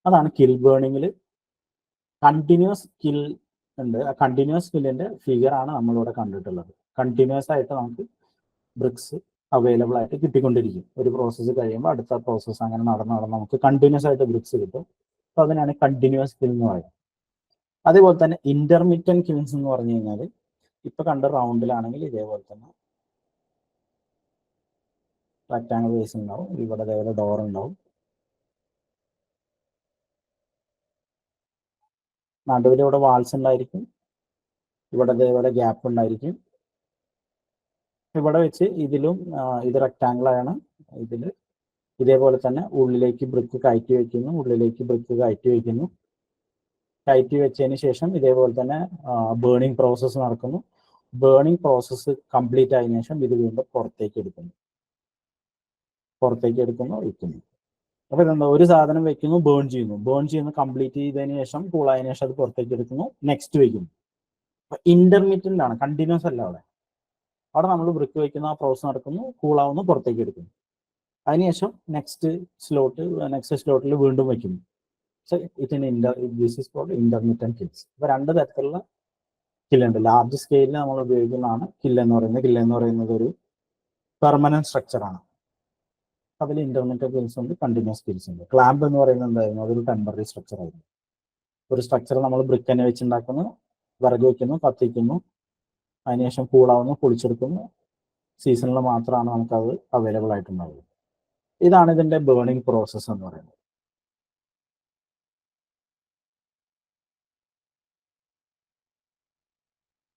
അതാണ് കിൽ ബേണിങ്ങിൽ കണ്ടിന്യൂസ് കിൽ ഉണ്ട്. ആ കണ്ടിന്യൂസ് കില്ലിന്റെ ഫിഗർ ആണ് നമ്മളിവിടെ കണ്ടിട്ടുള്ളത്. കണ്ടിന്യൂസ് ആയിട്ട് നമുക്ക് ബ്രിക്സ് അവൈലബിൾ ആയിട്ട് കിട്ടിക്കൊണ്ടിരിക്കും. ഒരു പ്രോസസ്സ് കഴിയുമ്പോൾ അടുത്ത പ്രോസസ്സ് അങ്ങനെ നടന്ന് നമുക്ക് കണ്ടിന്യൂസ് ആയിട്ട് ബ്രിക്സ് കിട്ടും. അപ്പൊ അതിനാണ് കണ്ടിന്യൂസ് കിൽ എന്ന് പറയുന്നത്. അതേപോലെ തന്നെ ഇന്റർമീഡിയറ്റ് കിൽസ് എന്ന് പറഞ്ഞു കഴിഞ്ഞാൽ ഇപ്പൊ കണ്ട റൗണ്ടിലാണെങ്കിൽ ഇതേപോലെ തന്നെ റെക്ടാങ്കിൾ ബേസ് ഉണ്ടാവും. ഇവിടെ അതേപോലെ ഡോർ ഉണ്ടാവും. നടുവിൽ ഇവിടെ വാൾസ് ഉണ്ടായിരിക്കും. ഇവിടെ അതേപോലെ ഗ്യാപ്പ് ഉണ്ടായിരിക്കും. ഇവിടെ വെച്ച് ഇതിലും ഇത് റെക്ടാങ്കിൾ ആണ്. ഇതിൽ ഇതേപോലെ തന്നെ ഉള്ളിലേക്ക് ബ്രിക്ക് കയറ്റി വെക്കുന്നു. ഉള്ളിലേക്ക് ബ്രിക്ക് കയറ്റി വെക്കുന്നു. കയറ്റി വെച്ചതിന് ശേഷം ഇതേപോലെ തന്നെ ബേണിംഗ് പ്രോസസ്സ് നടക്കുന്നു. ബേണിംഗ് പ്രോസസ്സ് കംപ്ലീറ്റ് ആയതിനു ശേഷം ഇത് വീണ്ടും പുറത്തേക്ക് എടുക്കുന്നു. വെക്കുന്നു. അപ്പൊ ഇതെന്താ, ഒരു സാധനം വെക്കുന്നു, ബേൺ ചെയ്യുന്നു, കംപ്ലീറ്റ് ചെയ്തതിന് ശേഷം കൂളായതിനു ശേഷം അത് പുറത്തേക്ക് എടുക്കുന്നു, നെക്സ്റ്റ് വെക്കുന്നു. അപ്പൊ ഇന്റർമീഡിയറ്റ് ആണ്, കണ്ടിന്യൂസ് അല്ല. അവിടെ നമ്മൾ ബ്രിക്ക് വെക്കുന്ന ആ പ്രോസസ് നടക്കുന്നു, കൂളാവുന്നു, പുറത്തേക്ക് എടുക്കുന്നു. അതിനുശേഷം നെക്സ്റ്റ് സ്ലോട്ടിൽ വീണ്ടും വെക്കുന്നു. So this is called intermediate kilns. അപ്പൊ 2 തരത്തിലുള്ള കില്ലുണ്ട്. ലാർജ് സ്കെയിലിൽ നമ്മൾ ഉപയോഗിക്കുന്നതാണ് കില്ല് എന്ന് പറയുന്നത്. കില്ല് എന്ന് പറയുന്നത് ഒരു പെർമനന്റ് സ്ട്രക്ചറാണ്. അതിൽ ഇന്റർമീഡിയറ്റ് കിൽസ് ഉണ്ട്, കണ്ടിന്യൂസ് കിൽസ് ഉണ്ട്. ക്ലാമ്പ് എന്ന് പറയുന്നത് എന്തായിരുന്നു, അതൊരു ടെമ്പററി സ്ട്രക്ചർ ആയിരുന്നു. ഒരു സ്ട്രക്ചർ നമ്മൾ ബ്രിക്ക് തന്നെ വെച്ചുണ്ടാക്കുന്നു, വിറക് വെക്കുന്നു, കത്തിക്കുന്നു, അതിനുശേഷം കൂളാവുന്നു, പൊളിച്ചെടുക്കുന്നു. സീസണിൽ മാത്രമാണ് നമുക്കത് അവൈലബിൾ ആയിട്ടുണ്ടാവുക. ഇതാണ് ഇതിന്റെ ബേണിംഗ് പ്രോസസ്സ് എന്ന് പറയുന്നത്.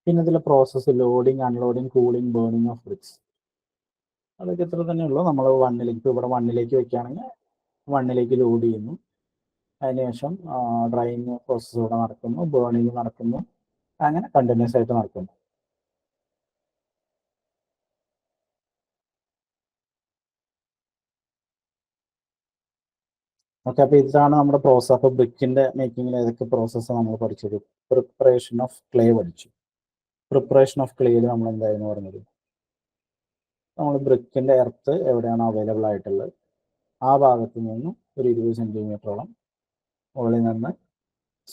പിന്നെ ഇതിലെ process loading, unloading, cooling, burning of BRICS, അതൊക്കെ ഇത്ര തന്നെ ഉള്ളൂ. നമ്മൾ ഇവിടെ 1 വെക്കുകയാണെങ്കിൽ 1 ലോഡ് ചെയ്യുന്നു. അതിനുശേഷം ഡ്രൈയിങ് പ്രോസസ്സ് ഇവിടെ നടക്കുന്നു, ബേണിംഗ് നടക്കുന്നു, അങ്ങനെ കണ്ടിന്യൂസ് ആയിട്ട് നടക്കുന്നു. ഓക്കെ, അപ്പൊ ഇതാണ് നമ്മുടെ പ്രോസസ്. അപ്പൊ ബ്രിക്കിന്റെ മേക്കിങ്ങിൽ ഏതൊക്കെ പ്രോസസ്സ് നമ്മൾ പഠിച്ചത്? പ്രിപ്പറേഷൻ ഓഫ് ക്ലേ പഠിച്ചു. പ്രിപ്പറേഷൻ ഓഫ് ക്ലേയിൽ നമ്മൾ എന്തായിരുന്നു പറഞ്ഞത്? നമ്മൾ ബ്രിക്കിന്റെ എർത്ത് എവിടെയാണ് അവൈലബിൾ ആയിട്ടുള്ളത് ആ ഭാഗത്ത് നിന്നും ഒരു 20 സെന്റിമീറ്ററോളം മുകളിൽ നിന്ന്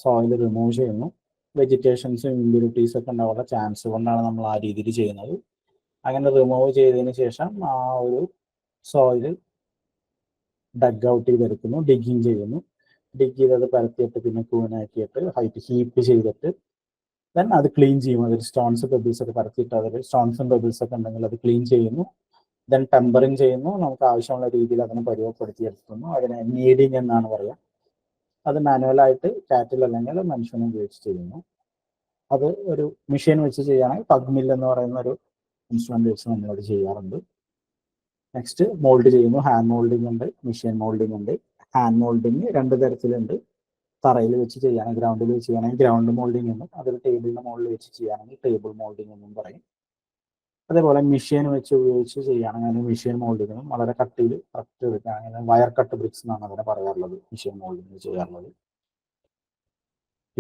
സോയിൽ റിമൂവ് ചെയ്യുന്നു. വെജിറ്റേഷൻസും ഇമ്പ്യൂരിറ്റീസ് ഒക്കെ ഉണ്ടാവാനുള്ള ചാൻസ് കൊണ്ടാണ് നമ്മൾ ആ രീതിയിൽ ചെയ്യുന്നത്. അങ്ങനെ റിമൂവ് ചെയ്തതിന് ശേഷം ആ ഒരു സോയിൽ ഡഗ് ഔട്ട് ചെയ്തെടുക്കുന്നു, ഡിഗിങ് ചെയ്യുന്നു. ഡിഗ് ചെയ്തത് പരത്തിയിട്ട് പിന്നെ കൂനാക്കിയിട്ട് ഹീപ്പ് ചെയ്തിട്ട് ദെൻ അത് ക്ലീൻ ചെയ്യും. അതിൽ സ്റ്റോൺസ് പെബിൾസ് ഒക്കെ പരത്തിയിട്ട് അതിൽ സ്റ്റോൺസും പെബിൾസ് ഒക്കെ ഉണ്ടെങ്കിൽ അത് ക്ലീൻ ചെയ്യുന്നു. ദെൻ ടെമ്പറിങ് ചെയ്യുന്നു. നമുക്ക് ആവശ്യമുള്ള രീതിയിൽ അതിനെ പരുവപ്പെടുത്തിയെടുക്കുന്നു. അതിനെ നീഡിങ് എന്നാണ് പറയുക. അത് മാനുവലായിട്ട് കാറ്റിൽ അല്ലെങ്കിൽ മനുഷ്യനെ ഉപയോഗിച്ച് ചെയ്യുന്നു. അത് ഒരു മെഷീൻ വെച്ച് ചെയ്യുകയാണെങ്കിൽ പഗ് മിൽ എന്ന് പറയുന്ന ഒരു ഇൻസ്ട്രുമെന്റ് വെച്ച് നമ്മളത് ചെയ്യാറുണ്ട്. നെക്സ്റ്റ് മോൾഡ് ചെയ്യുന്നു. ഹാൻഡ് മോൾഡിംഗ് ഉണ്ട്, മെഷീൻ മോൾഡിംഗ് ഉണ്ട്. ഹാൻഡ് മോൾഡിംഗ് 2 തരത്തിലുണ്ട്. തറയിൽ വെച്ച് ചെയ്യുകയാണെങ്കിൽ, ഗ്രൗണ്ടിൽ വെച്ച് ചെയ്യുകയാണെങ്കിൽ ഗ്രൗണ്ട് മോൾഡിംഗ് എന്നും, അതിൽ ടേബിളിന്റെ മുകളിൽ വെച്ച് ചെയ്യുകയാണെങ്കിൽ ടേബിൾ മോൾഡിംഗ് എന്നും പറയും. അതേപോലെ മെഷീൻ വെച്ച് ഉപയോഗിച്ച് ചെയ്യുകയാണെങ്കിൽ മെഷീൻ മോൾഡിംഗ് എന്നും, വളരെ കട്ടിയിൽ കറക്റ്റ് എടുക്കുകയാണെങ്കിൽ വയർ കട്ട് ബ്രിക്സ് എന്നാണ് അതിനെ പറയാറുള്ളത്, മെഷീൻ മോൾഡിംഗ് ചെയ്യാറുള്ളത്.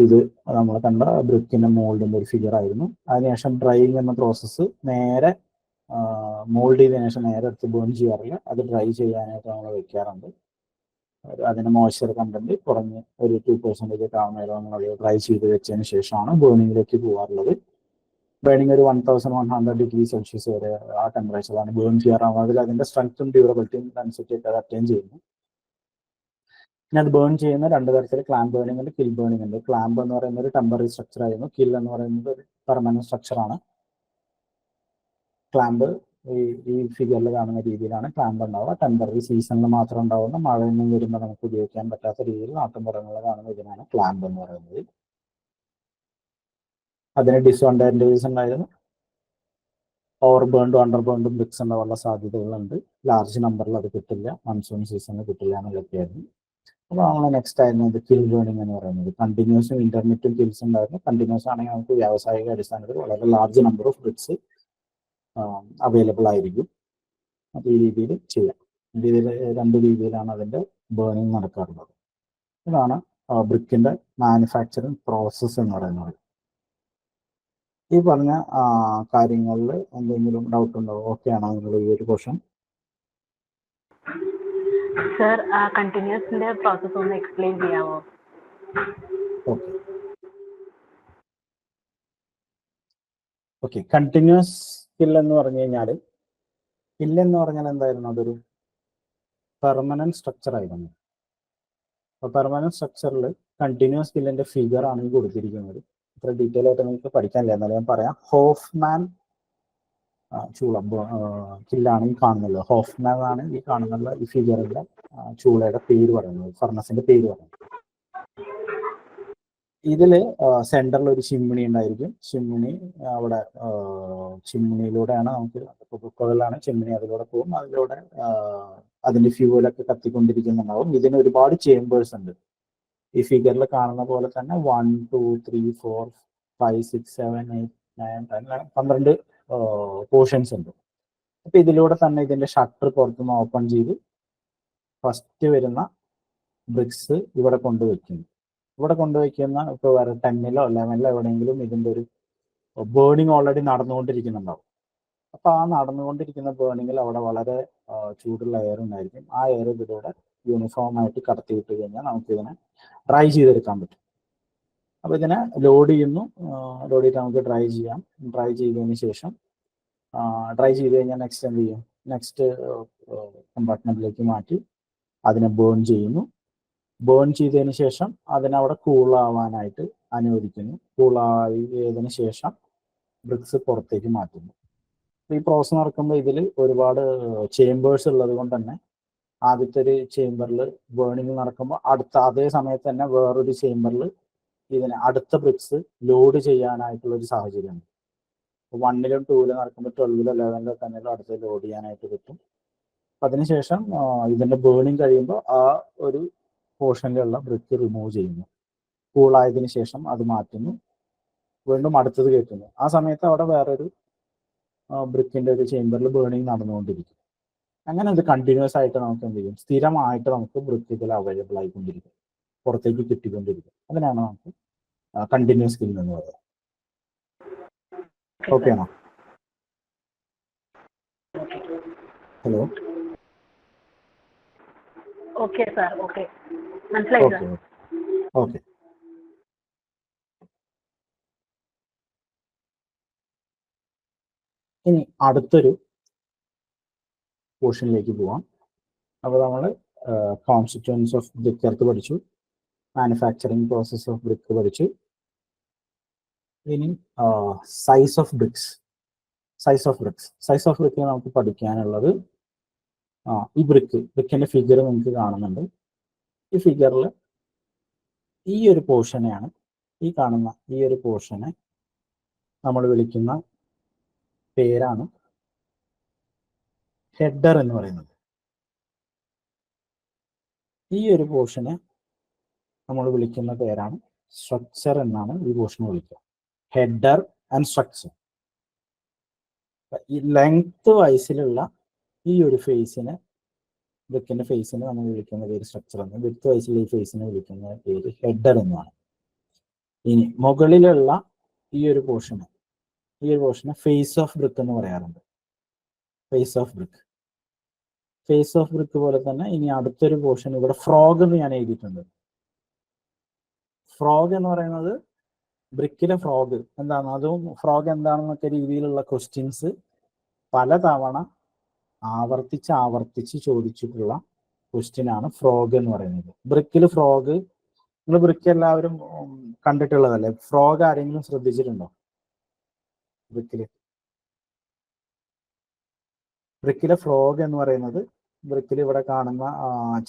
ഇത് നമ്മൾ കണ്ട ബ്രിക്കിന്റെ മോൾഡിന്റെ ഒരു ഫിഗർ ആയിരുന്നു. അതിനുശേഷം ഡ്രൈയിങ് എന്ന പ്രോസസ്സ് നേരെ മോൾഡ് ചെയ്തതിനു ശേഷം നേരെ എടുത്ത് ബേൺ ചെയ്യാറില്ല, അത് ഡ്രൈ ചെയ്യാനായിട്ട് നമ്മൾ വെക്കാറുണ്ട്. അതിന് മോയ്സ്ചർ കണ്ടന്റ് കുറഞ്ഞ് ഒരു 2% ആവുന്നേരം നമ്മൾ ഡ്രൈ ചെയ്ത് വെച്ചതിന് ശേഷമാണ് ബേണിങ്ങിലേക്ക് പോകാറുള്ളത്. ബേണിംഗ് ഒരു 1100 ഡിഗ്രി സെൽഷ്യസ് വരെ ആ ടെമ്പറേച്ചറാണ് ബേൺ ചെയ്യാറാവുന്നത്. അതിൽ അതിന്റെ സ്ട്രെങ്ത്തും ഡ്യൂറബിലിറ്റിയും അനുസരിച്ചിട്ട് അത് അറ്റൈൻ ചെയ്യുന്നു. പിന്നെ അത് ബേൺ ചെയ്യുന്ന 2 തരത്തിൽ ക്ലാമ്പ് ബേണിംഗ് ഉണ്ട്, കിൽ ബേണിംഗ് ഉണ്ട്. ക്ലാമ്പ് എന്ന് പറയുന്നത് ഒരു ടെമ്പററി സ്ട്രക്ചർ ആയിരുന്നു, കിൽ എന്ന് പറയുന്നത് ഒരു പെർമനന്റ് സ്ട്രക്ചറാണ്. ക്ലാമ്പ് ഈ ഫിഗറിൽ കാണുന്ന രീതിയിലാണ് ക്ലാമ്പ് ഉണ്ടാവുക. ടെമ്പററി സീസണിൽ മാത്രം ഉണ്ടാവുന്ന, മഴയൊന്നും വരുമ്പോൾ നമുക്ക് ഉപയോഗിക്കാൻ പറ്റാത്ത രീതിയിൽ നാട്ടുമ്പുറങ്ങളിൽ കാണുന്ന ഇതിനാണ് ക്ലാമ്പ് എന്ന് പറയുന്നത്. അതിന് ഡിസ്അഡ്വാൻറ്റേജസ് ഉണ്ടായിരുന്നു. ഓവർ ബേൺഡും അണ്ടർ ബേൺഡും ബ്രിക്സ് ഉണ്ടാവാനുള്ള സാധ്യതകളുണ്ട്. ലാർജ് നമ്പറിൽ അത് കിട്ടില്ല, മൺസൂൺ സീസണിൽ കിട്ടില്ല എന്നുള്ളതൊക്കെയായിരുന്നു. അപ്പോൾ നമ്മൾ നെക്സ്റ്റ് ആയിരുന്നു ഇത് കിൽ ബേണിംഗ് എന്ന് പറയുന്നത്. കണ്ടിന്യൂസും ഇന്റർമീഡിയറ്റും കിൽസ് ഉണ്ടായിരുന്നു. കണ്ടിന്യൂസ് ആണെങ്കിൽ നമുക്ക് വ്യാവസായിക അടിസ്ഥാനത്തിൽ വളരെ large number of BRICS available ആയിരിക്കും. അപ്പോൾ ഈ രീതിയിൽ ചെയ്യാം. രീതിയിൽ 2 രീതിയിലാണ് അതിൻ്റെ ബേണിംഗ് നടക്കാറുള്ളത്. ഇതാണ് ബ്രിക്കിന്റെ മാനുഫാക്ചറിങ് പ്രോസസ്സ് എന്ന് പറയുന്നത്. ഈ പറഞ്ഞ കാര്യങ്ങളിൽ എന്തെങ്കിലും ഡൗട്ട് ഉണ്ടോ? ഓക്കെ ആണോ നിങ്ങൾ ഈ ഒരു ക്വസ്റ്റ്യൻ? സർ, കണ്ടിന്യൂസിന്റെ പ്രോസസ് ഒന്ന് എക്സ്പ്ലെയിൻ ചെയ്യാമോ? ഓക്കെ. കണ്ടിന്യൂസ് കിൽ എന്ന് പറഞ്ഞു കഴിഞ്ഞാൽ, കിൽ എന്ന് പറഞ്ഞാൽ എന്തായിരുന്നു? അതൊരു പെർമനന്റ് സ്ട്രക്ചർ ആയിരുന്നു. അപ്പോൾ പെർമനന്റ് സ്ട്രക്ചറിൽ കണ്ടിന്യൂസ് കില്ലിന്റെ ഫിഗർ ആണ് ഈ കൊടുത്തിരിക്കുന്നത്. ഇത്ര ഡീറ്റെയിൽ ആയിട്ട് നിങ്ങൾക്ക് പഠിക്കാനില്ല, എന്നാലും ഞാൻ പറയാം. ഹോഫ്മാൻ ചൂള കില്ലാണ് ഈ കാണുന്നത്. ഹോഫ്മാൻ ആണ് ഈ കാണുന്നുള്ള ഈ ഫിഗറിന്റെ ചൂളയുടെ പേര് പറയുന്നത്, ഫർണസിന്റെ പേര് പറയുന്നത്. ഇതില് സെന്ററിൽ ഒരു ചിമ്മിണി ഉണ്ടായിരിക്കും. ചിമ്മിണി അവിടെ ചിമ്മിണിയിലൂടെയാണ് നമുക്ക് കുക്കറിലാണ് ചിമ്മിണി, അതിലൂടെ പോകും. അതിലൂടെ അതിന്റെ ഫ്യൂവലൊക്കെ കത്തിക്കൊണ്ടിരിക്കുന്നുണ്ടാവും. ഇതിന് ഒരുപാട് ചേമ്പേഴ്സ് ഉണ്ട്. ഈ ഫിഗറിൽ കാണുന്ന പോലെ തന്നെ 1 2 3 4 5 6 7 8 9 10 12 പോർഷൻസ് ഉണ്ട്. അപ്പൊ ഇതിലൂടെ തന്നെ ഇതിന്റെ ഷട്ടർ പുറത്തുനിന്ന് ഓപ്പൺ ചെയ്ത് ഫസ്റ്റ് വരുന്ന ബ്രിക്സ് ഇവിടെ കൊണ്ടുവയ്ക്കുന്നു. ഇവിടെ കൊണ്ടുവയ്ക്കുന്ന ഇപ്പോൾ വേറെ 10-ലോ 11-ലോ എവിടെയെങ്കിലും ഇതിന്റെ ഒരു ബേണിംഗ് ഓൾറെഡി നടന്നുകൊണ്ടിരിക്കുന്നുണ്ടാവും. അപ്പൊ ആ നടന്നുകൊണ്ടിരിക്കുന്ന ബേണിങ്ങിൽ അവിടെ വളരെ ചൂടുള്ള എയർ ഉണ്ടായിരിക്കും. ആ എയർ ഇതിലൂടെ യൂണിഫോം ആയിട്ട് കടത്തിവിട്ട് കഴിഞ്ഞാൽ നമുക്ക് ഇതിനെ ഡ്രൈ ചെയ്തെടുക്കാൻ പറ്റും. അപ്പൊ ഇതിനെ ലോഡ് ചെയ്യുന്നു. ലോഡ് ചെയ്തിട്ട് നമുക്ക് ഡ്രൈ ചെയ്യാം. ഡ്രൈ ചെയ്തതിന് ശേഷം ഡ്രൈ ചെയ്ത് കഴിഞ്ഞാൽ നെക്സ്റ്റ് എന്ത് ചെയ്യും? നെക്സ്റ്റ് കമ്പാർട്ട്മെന്റിലേക്ക് മാറ്റി അതിനെ ബേൺ ചെയ്യുന്നു. ബേൺ ചെയ്തതിന് ശേഷം അതിനവിടെ കൂളാവാനായിട്ട് അനുവദിക്കുന്നു. കൂളായതിനു ശേഷം ബ്രിക്സ് പുറത്തേക്ക് മാറ്റുന്നു. ഈ പ്രോസസ് നടക്കുമ്പോൾ ഇതിൽ ഒരുപാട് ചേമ്പേഴ്സ് ഉള്ളത് കൊണ്ട് തന്നെ ആദ്യത്തെ ഒരു ചേമ്പറിൽ ബേണിങ് നടക്കുമ്പോൾ അടുത്ത അതേ സമയത്ത് തന്നെ വേറൊരു ചേമ്പറിൽ ഇതിന് അടുത്ത ബ്രിക്സ് ലോഡ് ചെയ്യാനായിട്ടുള്ള ഒരു സാഹചര്യമുണ്ട്. 1-ലും 2-ലും നടക്കുമ്പോൾ 12-ലോ 11-ലോ തന്നെ അടുത്ത് ലോഡ് ചെയ്യാനായിട്ട് കിട്ടും. അതിനുശേഷം ഇതിന്റെ ബേണിങ് കഴിയുമ്പോൾ ആ ഒരു പോർഷനിലുള്ള ബ്രിക്ക് റിമൂവ് ചെയ്യുന്നു. കൂളായതിനു ശേഷം അത് മാറ്റുന്നു, വീണ്ടും അടുത്തത് കയറ്റുന്നു. ആ സമയത്ത് അവിടെ വേറൊരു ബ്രിക്കിന്റെ ഒരു ചേമ്പറിൽ ബേണിങ് നടന്നുകൊണ്ടിരിക്കും. അങ്ങനെ ഇത് കണ്ടിന്യൂസ് ആയിട്ട് നമുക്ക് എന്ത് ചെയ്യും? സ്ഥിരമായിട്ട് നമുക്ക് ബ്രിക്ക് ഇതിൽ അവൈലബിൾ ആയിക്കൊണ്ടിരിക്കും, പുറത്തേക്ക് കിട്ടിക്കൊണ്ടിരിക്കും. അതിനാണ് നമുക്ക് കണ്ടിന്യൂസ് കിൽ എന്ന് പറയുന്നത്. ഓക്കെ ആണോ? ഹലോ. ഓക്കെ സാർ, ഓക്കെ, മനസ്സിലായി സാർ. ഓക്കെ. ഇനി അടുത്തൊരു പോർഷനിലേക്ക് പോവാം. അപ്പോൾ നമ്മൾ കോൺസ്റ്റിറ്റ്യൂവൻസ് ഓഫ് ബ്രിക്ക് എർത്ത് പഠിച്ചു, മാനുഫാക്ചറിങ് പ്രോസസ് ഓഫ് ബ്രിക്ക് പഠിച്ചു. ഇനി size of bricks. Size of ബ്രിക്കിൽ നമുക്ക് പഠിക്കാനുള്ളത് ഈ ബ്രിക്കിന്റെ ഫിഗർ നിങ്ങൾക്ക് കാണുന്നുണ്ട്. ഈ ഫിഗറിൽ ഈ ഒരു പോർഷനെയാണ്, ഈ കാണുന്ന ഈ ഒരു പോർഷനെ നമ്മൾ വിളിക്കുന്ന പേരാണ് ഹെഡർ എന്ന് പറയുന്നത്. ഈ ഒരു പോർഷനെ നമ്മൾ വിളിക്കുന്ന പേരാണ് സ്ട്രക്ചർ എന്നാണ് ഈ പോർഷൻ വിളിക്കുക. Header and structure. ഈ ലെങ്ത് വൈസിലുള്ള ഈ ഒരു ഫേസിനെ, ബ്രിക്കിന്റെ ഫേസിനെ നമ്മൾ വിളിക്കുന്ന പേര് സ്ട്രക്ചർ എന്ന്, വിഡ്ത് വൈസിലുള്ള ഈ ഫേസിനെ വിളിക്കുന്ന പേര് ഹെഡർ എന്നാണ്. ഇനി മുകളിലുള്ള ഈ ഒരു പോർഷന് ഫേസ് ഓഫ് ബ്രിക്ക് എന്ന് പറയാറുണ്ട്. Face of brick. Face of brick പോലെ തന്നെ ഇനി അടുത്തൊരു പോർഷൻ ഇവിടെ ഫ്രോഗ് എന്ന് ഞാൻ എഴുതിയിട്ടുണ്ട്. ഫ്രോഗ് എന്ന് പറയുന്നത് ബ്രിക്കിലെ ഫ്രോഗ് എന്താണ്, അതും ഫ്രോഗ് എന്താണെന്നൊക്കെ രീതിയിലുള്ള ക്വസ്റ്റ്യൻസ് പലതവണ ആവർത്തിച്ച് ചോദിച്ചിട്ടുള്ള ക്വസ്റ്റ്യൻ ആണ് ഫ്രോഗ് എന്ന് പറയുന്നത്. ബ്രിക്കിൽ ഫ്രോഗ്, നിങ്ങൾ ബ്രിക്ക് എല്ലാവരും കണ്ടിട്ടുള്ളതല്ലേ? ഫ്രോഗ് ആരെങ്കിലും ശ്രദ്ധിച്ചിട്ടുണ്ടോ? ബ്രിക്കിലെ ഫ്രോഗ് എന്ന് പറയുന്നത്, ബ്രിക്കിൽ ഇവിടെ കാണുന്ന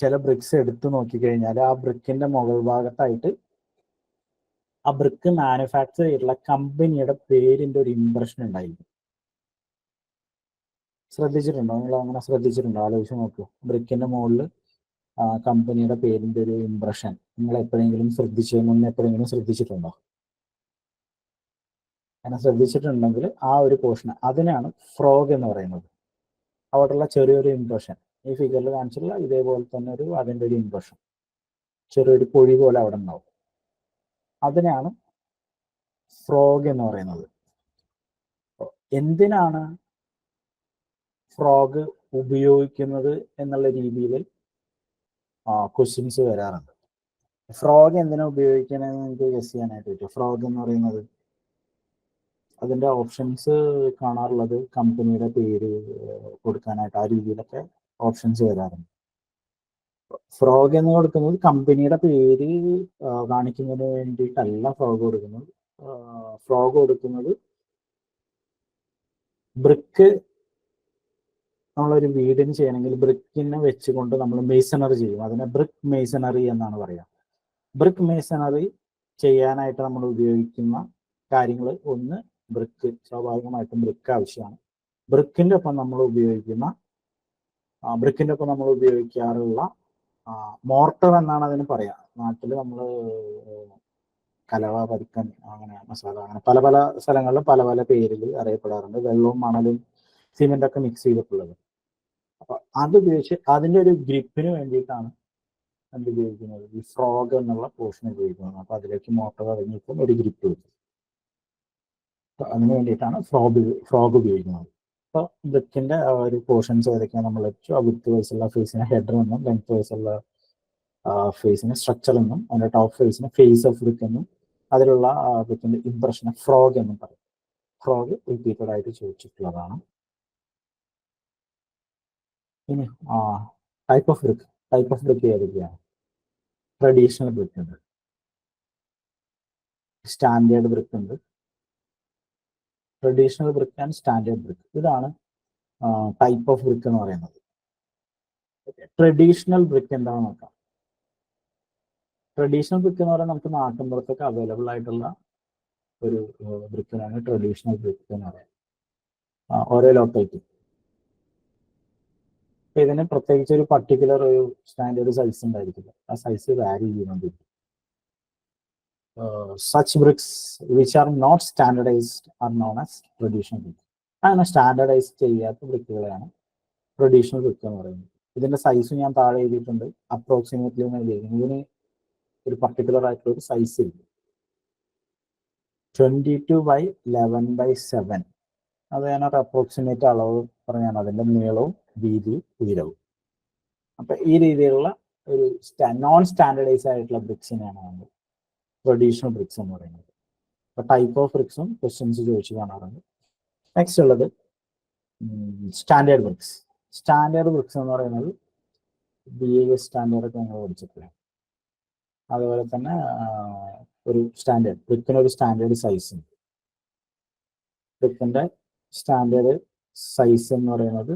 ചില ബ്രിക്സ് എടുത്തു നോക്കിക്കഴിഞ്ഞാൽ ആ ബ്രിക്കിന്റെ മുകൾ ഭാഗത്തായിട്ട് ആ ബ്രിക്ക് മാനുഫാക്ചർ ചെയ്തിട്ടുള്ള കമ്പനിയുടെ പേരിന്റെ ഒരു ഇംപ്രഷൻ ഉണ്ടായിരിക്കും. ശ്രദ്ധിച്ചിട്ടുണ്ടോ? നിങ്ങൾ അങ്ങനെ ശ്രദ്ധിച്ചിട്ടുണ്ടോ? ആലോചിച്ച് നോക്കൂ. ബ്രിക്കിന്റെ മുകളിൽ കമ്പനിയുടെ പേരിന്റെ ഒരു ഇംപ്രഷൻ നിങ്ങൾ എപ്പോഴെങ്കിലും ശ്രദ്ധിച്ചിട്ടുണ്ടോ? അങ്ങനെ ശ്രദ്ധിച്ചിട്ടുണ്ടെങ്കിൽ ആ ഒരു പോർഷൻ, അതിനാണ് ഫ്രോഗ് എന്ന് പറയുന്നത്. അവിടെയുള്ള ചെറിയൊരു ഇംപ്രഷൻ, ഈ ഫിഗറിൽ കാണിച്ചിട്ടുള്ള ഇതേപോലെ തന്നെ അതിന്റെ ഒരു ഇംപ്രഷൻ, ചെറിയൊരു പൊഴി പോലെ അവിടെ ഉണ്ടാവും. അതിനാണ് ഫ്രോഗ് എന്ന് പറയുന്നത്. എന്തിനാണ് ഫ്രോഗ് ഉപയോഗിക്കുന്നത് എന്നുള്ള രീതിയിൽ ക്വസ്റ്റ്യൻസ് വരാറുണ്ട്. ഫ്രോഗ് എന്തിനാ ഉപയോഗിക്കണമെന്ന് എനിക്ക് ഗസ് ചെയ്യാനായിട്ട് പറ്റും. ഫ്രോഗ് എന്ന് പറയുന്നത് അതിന്റെ ഓപ്ഷൻസ് കാണാറുള്ളത് കമ്പനിയുടെ പേര് കൊടുക്കാനായിട്ട്, ആ രീതിയിലൊക്കെ ഓപ്ഷൻസ് വരാറുണ്ട്. ഫ്രോഗ് എന്ന് കൊടുക്കുന്നത് കമ്പനിയുടെ പേര് കാണിക്കുന്നതിന് വേണ്ടിയിട്ടല്ല ഫ്രോഗ് കൊടുക്കുന്നത്. ഫ്രോഗ് കൊടുക്കുന്നത് ബ്രിക്ക്, നമ്മളൊരു വീടിന് ചെയ്യണമെങ്കിൽ ബ്രിക്കിനെ വെച്ചുകൊണ്ട് നമ്മൾ മേസണറി ചെയ്യും. അതിനെ ബ്രിക്ക് മേസണറി എന്നാണ് പറയുക. ബ്രിക്ക് മേസണറി ചെയ്യാനായിട്ട് നമ്മൾ ഉപയോഗിക്കുന്ന കാര്യങ്ങൾ, ഒന്ന് ബ്രിക്ക്, സ്വാഭാവികമായിട്ടും ബ്രിക്ക് ആവശ്യമാണ്. ബ്രിക്കിന്റെ ഒപ്പം നമ്മൾ ഉപയോഗിക്കാറുള്ള മോർട്ടർ എന്നാണ് അതിന് പറയാം. നാട്ടിൽ നമ്മൾ കലവ, പരിക്കൻ, അങ്ങനെ മസാല, അങ്ങനെ പല പല സ്ഥലങ്ങളിലും പല പല പേരിൽ അറിയപ്പെടാറുണ്ട്. വെള്ളവും മണലും സിമെന്റ് ഒക്കെ മിക്സ് ചെയ്തിട്ടുള്ളത്. അപ്പൊ അത് ഉപയോഗിച്ച് അതിന്റെ ഒരു ഗ്രിപ്പിന് വേണ്ടിയിട്ടാണ് എന്ത് ഉപയോഗിക്കുന്നത്, ഈ ഫ്രോഗ് എന്നുള്ള പോർഷൻ ഉപയോഗിക്കുന്നത്. അപ്പൊ അതിലേക്ക് മോട്ടോർ ഇറങ്ങിയപ്പോൾ ഒരു ഗ്രിപ്പ് വെച്ചു. അതിന് വേണ്ടിയിട്ടാണ് ഫ്രോഗ് ഉപയോഗിക്കുന്നത്. അപ്പൊ ബ്രിക്കിന്റെ ഒരു പോർഷൻസ് ഏതൊക്കെയാണ് നമ്മൾ വെച്ചു. ആ വിഡ്ത് വൈസുള്ള ഫേസിനെ ഹെഡർ എന്നും, ലെങ്ത് വൈസുള്ള ഫേസിനെ സ്ട്രക്ചർ എന്നും, അതിന്റെ ടോപ്പ് ഫേസിനെ ഫേസ് ഓഫ് ബ്രിക്ക് എന്നും, അതിലുള്ള ബ്രിക്കിന്റെ ഇംപ്രഷനെ ഫ്രോഗ് എന്നും പറയും. ഫ്രോഗ് റിപ്പീറ്റഡ് ആയിട്ട് ചോദിച്ചിട്ടുള്ളതാണ്. ഇനി ടൈപ്പ് ഓഫ് ബ്രിക്ക് ഏതൊക്കെയാണ്? ട്രഡീഷണൽ ബ്രിക്ക് ഉണ്ട്, സ്റ്റാൻഡേർഡ് ബ്രിക്ക് ഉണ്ട്. Traditional brick and standard brick, ഇതാണ് ടൈപ്പ് ഓഫ് ബ്രിക്ക് എന്ന് പറയുന്നത്. ട്രഡീഷണൽ ബ്രിക്ക് എന്താണെന്ന് നോക്കാം. ട്രഡീഷണൽ ബ്രിക്ക് എന്ന് പറയുന്നത് നമുക്ക് നാട്ടിൻപുറത്തൊക്കെ അവൈലബിൾ ആയിട്ടുള്ള ഒരു ബ്രിക്കിനാണ് ട്രഡീഷണൽ ബ്രിക്ക് എന്ന് പറയുന്നത്. ഓരോ ലൊക്കാലിറ്റി. ഇതിന് പ്രത്യേകിച്ച് ഒരു പർട്ടിക്കുലർ ഒരു സ്റ്റാൻഡേർഡ് സൈസ് ഉണ്ടായിരിക്കില്ല. ആ സൈസ് വാരി ചെയ്യുന്നുണ്ട്. Such bricks which are not standardised are known as traditional brick. അങ്ങനെ സ്റ്റാൻഡർഡൈസ് ചെയ്യാത്ത ബ്രിക്കുകളെയാണ് ട്രഡീഷണൽ ബ്രിക്ക് എന്ന് പറയുന്നത്. ഇതിന്റെ സൈസ് ഞാൻ താഴെ എഴുതിയിട്ടുണ്ട്, അപ്രോക്സിമേറ്റ്ലി എന്ന് എഴുതിയിരിക്കുന്നത്. ഇതിന് ഒരു പർട്ടിക്കുലർ ആയിട്ടുള്ള ഒരു സൈസ് ഇല്ല. 22/11/7 അത് ഞാനൊരു അപ്രോക്സിമേറ്റ് അളവ് പറഞ്ഞാണ്, അതിന്റെ നീളവും വീതിയും ഉയരവും. അപ്പൊ ഈ രീതിയിലുള്ള ഒരു നോൺ സ്റ്റാൻഡർഡൈസ് ആയിട്ടുള്ള ബ്രിക്സിനെയാണ് നമ്മൾ ട്രഡീഷണൽ ബ്രിക്സ് എന്ന് പറയുന്നത്. അപ്പൊ ടൈപ്പ് ഓഫ് ബ്രിക്സും ക്വസ്റ്റ്യൻസ് ചോദിച്ചു കാണാറുണ്ട്. നെക്സ്റ്റ് ഉള്ളത് സ്റ്റാൻഡേർഡ് ബ്രിക്സ്. സ്റ്റാൻഡേർഡ് ബ്രിക്സ് എന്ന് പറയുന്നത് BIS സ്റ്റാൻഡേർഡ് ഒക്കെ ഞങ്ങൾ പഠിച്ചിട്ടില്ല. അതുപോലെ തന്നെ ഒരു സ്റ്റാൻഡേർഡ് ബ്രിക്കിന് ഒരു സ്റ്റാൻഡേർഡ് സൈസ് ഉണ്ട്. ബ്രിക്കിന്റെ സ്റ്റാൻഡേർഡ് സൈസ് എന്ന് പറയുന്നത്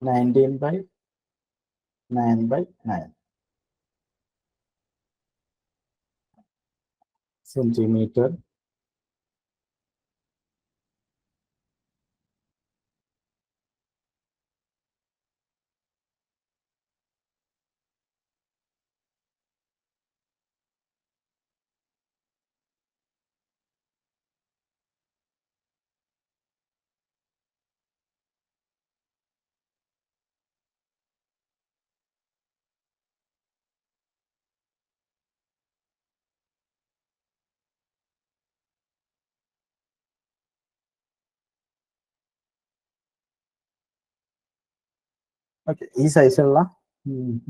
19/9/9 centimeter ഓക്കെ. ഈ സൈസുള്ള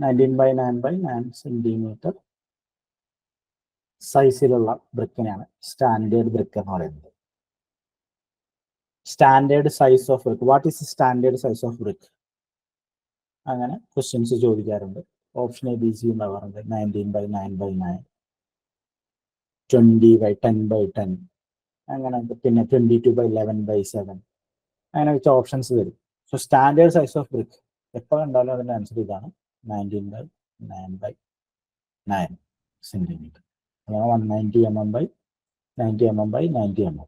19/9/9 സെന്റിമീറ്റർ സൈസിലുള്ള ബ്രിക്കിനെയാണ് സ്റ്റാൻഡേർഡ് ബ്രിക്ക് എന്ന് പറയുന്നത്. Standard size of brick, what is standard size of brick? അങ്ങനെ ക്വസ്റ്റ്യൻസ് ചോദിക്കാറുണ്ട്. ഓപ്ഷൻ എ ബി സി ഉണ്ടാവാറുണ്ട്. 19/9/9, 20/10/10, അങ്ങനെ പിന്നെ 22/11/7, അങ്ങനെ വെച്ച ഓപ്ഷൻസ് വരും. So standard size of brick എപ്പോൾ കണ്ടാലും അതിൻ്റെ ആൻസർ ഇതാണ്, 19/9/9 സെന്റിമീറ്റർ. അതാണ് 190 mm/90 mm/90 mm.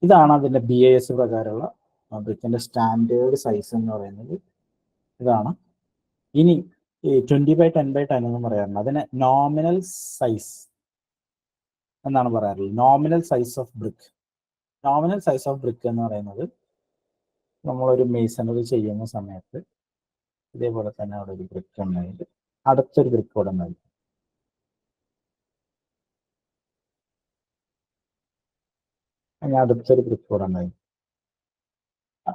ഇതാണ് അതിൻ്റെ BIS പ്രകാരമുള്ള ബ്രിക്കിന്റെ സ്റ്റാൻഡേർഡ് സൈസ് എന്ന് പറയുന്നത്. ഇതാണ്. ഇനി ഈ 20/10/10 എന്ന് പറയാറുണ്ട്. അതിനെ നോമിനൽ സൈസ് എന്നാണ് പറയാറുള്ളത്. Nominal size of brick. Nominal size of brick എന്ന് പറയുന്നത് നമ്മളൊരു മേസണറി ചെയ്യുന്ന സമയത്ത് ഇതേപോലെ തന്നെ അവിടെ ഒരു ബ്രിക്ക് ഉണ്ടെങ്കിൽ അടുത്തൊരു ബ്രിക്ക് കൂടെ ഉണ്ടാവും. അങ്ങനെ അടുത്തൊരു ബ്രിക്ക് കൂടെ ഉണ്ടാവും.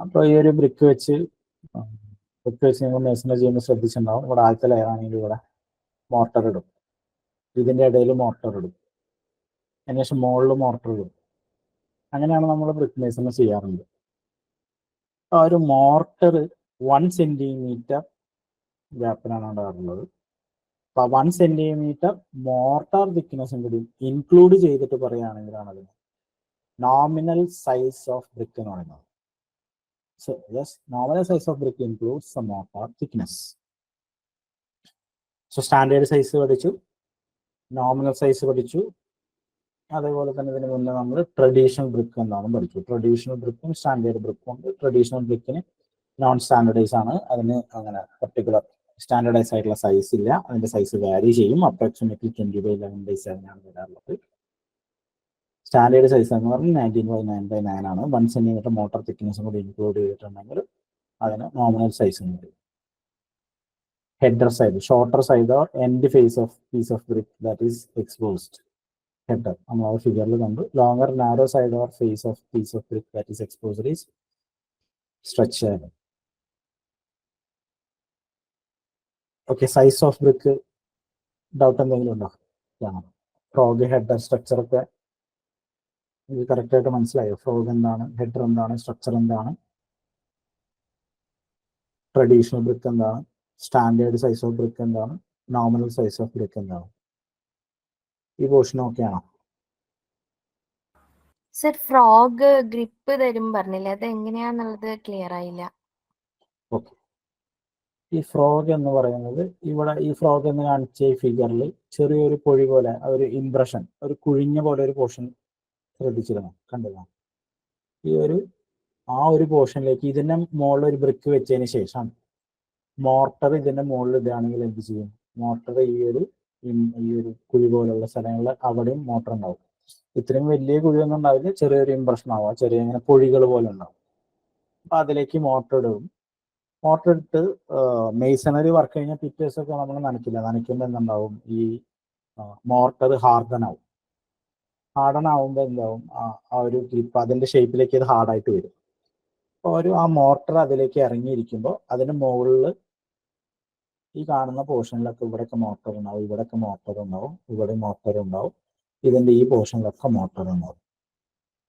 അപ്പോൾ ഈ ഒരു ബ്രിക്ക് വെച്ച് നിങ്ങൾ മേസണറി ചെയ്യുമ്പോൾ ശ്രദ്ധിച്ചിട്ടുണ്ടാവും. ഇവിടെ ആദ്യത്തെ ലെയർ ആണെങ്കിൽ ഇവിടെ മോട്ടർ ഇടും, ഇതിൻ്റെ ഇടയിൽ മോട്ടർ ഇടും, അതിനുശേഷം മുകളിൽ മോട്ടർ ഇടും. അങ്ങനെയാണ് നമ്മൾ ബ്രിക്ക് മേസണറി ചെയ്യാറുണ്ട്. ആ ഒരു മോർട്ടർ 1 സെന്റിമീറ്റർ ഗ്യാപ്പിലാണ് ഉണ്ടാകാറുള്ളത്. അപ്പൊ 1 സെന്റിമീറ്റർ മോർട്ടാർ തിക്നെസ്സും കൂടി ഇൻക്ലൂഡ് ചെയ്തിട്ട് പറയുകയാണെങ്കിലാണ് അതിന് നോമിനൽ സൈസ് ഓഫ് ബ്രിക്ക് എന്ന് പറയുന്നത്. So yes, nominal size of brick includes the mortar thickness. So standard size പഠിച്ചു, നോമിനൽ സൈസ് പഠിച്ചു, അതേപോലെ തന്നെ ഇതിന് മുന്നേ നമ്മൾ ട്രഡീഷണൽ ബ്രിക്ക് എന്താണെന്ന് പഠിച്ചു. ട്രഡീഷണൽ ബ്രിക്കും സ്റ്റാൻഡേർഡ് ബ്രിക്കും ഉണ്ട്. ട്രഡീഷണൽ ബ്രിക്കിന് നോൺ സ്റ്റാൻഡേർഡൈസ് ആണ്. അതിന് അങ്ങനെ പർട്ടിക്കുലർ സ്റ്റാൻഡേർഡൈസ് ആയിട്ടുള്ള സൈസ് ഇല്ല. അതിന്റെ സൈസ് വാരി ചെയ്യും. അപ്രോക്സിമേറ്റ്ലി 20/11/7 ആണ് വരാറുള്ളത്. സ്റ്റാൻഡേർഡ് സൈസ് എന്ന് പറഞ്ഞാൽ 19/9/9 ആണ്. 1 സെന്റിമീറ്റർ മോട്ടർ തിക്നെസ്സും കൂടി ഇൻക്ലൂഡ് ചെയ്തിട്ടുണ്ടെങ്കിൽ അതിന് നോമിനൽ സൈസ് എന്ന് പറയും. Header side, shorter side or end face of piece of brick that is exposed. Header നമ്മൾ ആ ഫിഗറിൽ കണ്ടു. Longer narrow side or face of piece of brick that is exposed is structured. Okay, size of brick doubt എന്തെങ്കിലും ഉണ്ടോ? Frog, header, structure ഒക്കെ ഇത് correct ആയിട്ട് മനസ്സിലായോ? ഫ്രോഗ് എന്താണ്, ഹെഡർ എന്താണ്, സ്ട്രക്ചർ എന്താണ്, ട്രഡീഷണൽ ബ്രിക്ക് എന്താണ്, സ്റ്റാൻഡേർഡ് സൈസ് ഓഫ് ബ്രിക്ക് എന്താണ്, നോമിനൽ സൈസ് ഓഫ് ബ്രിക്ക് എന്താണ്? ഈ പോർഷൻ ഓക്കെയാണോ? സർ, ഫ്രോഗ് ഗ്രിപ്പ് തരും പറഞ്ഞില്ലേ, അത് എങ്ങനെയാന്നുള്ളത് ക്ലിയർ ആയില്ല. ഓക്കെ, ഈ ഫ്രോഗ് എന്ന് പറയുന്നത് ഇവിടെ ഈ ഫ്രോഗ് എന്ന് കാണിച്ച ഈ ഫിഗറിൽ ചെറിയൊരു കുഴി പോലെ ഒരു ഇംപ്രഷൻ, ഒരു കുഴിഞ്ഞ പോലെ ഒരു പോർഷൻ ശ്രദ്ധിച്ചിരുന്നു, കണ്ടിരുന്നു? ഈ ആ ഒരു പോർഷനിലേക്ക് ഇതിന്റെ മുകളിൽ ഒരു ബ്രിക്ക് വെച്ചതിന് ശേഷം മോർട്ടർ ഇതിന്റെ മുകളിൽ ഇടുകയാണെങ്കിൽ എന്ത് ചെയ്യും? മോർട്ടർ ഈ ഒരു കുഴി പോലുള്ള സ്ഥലങ്ങളിൽ അവിടെയും മോട്ടർ ഉണ്ടാവും. ഇത്രയും വലിയ കുഴിയൊന്നും ഉണ്ടാവില്ല, ചെറിയൊരു ഇംപ്രഷൻ ആവാം, ചെറിയ ഇങ്ങനെ പൊഴികൾ പോലെ ഉണ്ടാവും. അപ്പൊ അതിലേക്ക് മോട്ടർ ഇടും. മോട്ടർ ഇട്ട് മെയ്സണറി വർക്ക് കഴിഞ്ഞാൽ പിറ്റേ ദിവസമൊക്കെ നമ്മൾ നനയ്ക്കില്ല. നനയ്ക്കുമ്പോൾ എന്തുണ്ടാവും? ഈ മോർട്ടർ ഹാർഡൻ ആവും. ഹാർഡൻ ആവുമ്പോൾ എന്താവും? ആ ഒരു ഗ്രിപ്പ് അതിന്റെ ഷേപ്പിലേക്ക് ഇത് ഹാർഡായിട്ട് വരും. അപ്പോൾ ആ മോർട്ടർ അതിലേക്ക് ഇറങ്ങിയിരിക്കുമ്പോൾ അതിന് മുകളിൽ ഈ കാണുന്ന പോർഷനിലൊക്കെ ഇവിടെയൊക്കെ മോട്ടർ ഉണ്ടാവും, ഇവിടെയൊക്കെ മോട്ടർ ഉണ്ടാവും, ഇവിടെ മോട്ടർ ഉണ്ടാവും, ഇതിന്റെ ഈ പോർഷനിലൊക്കെ മോട്ടർ ഉണ്ടാവും,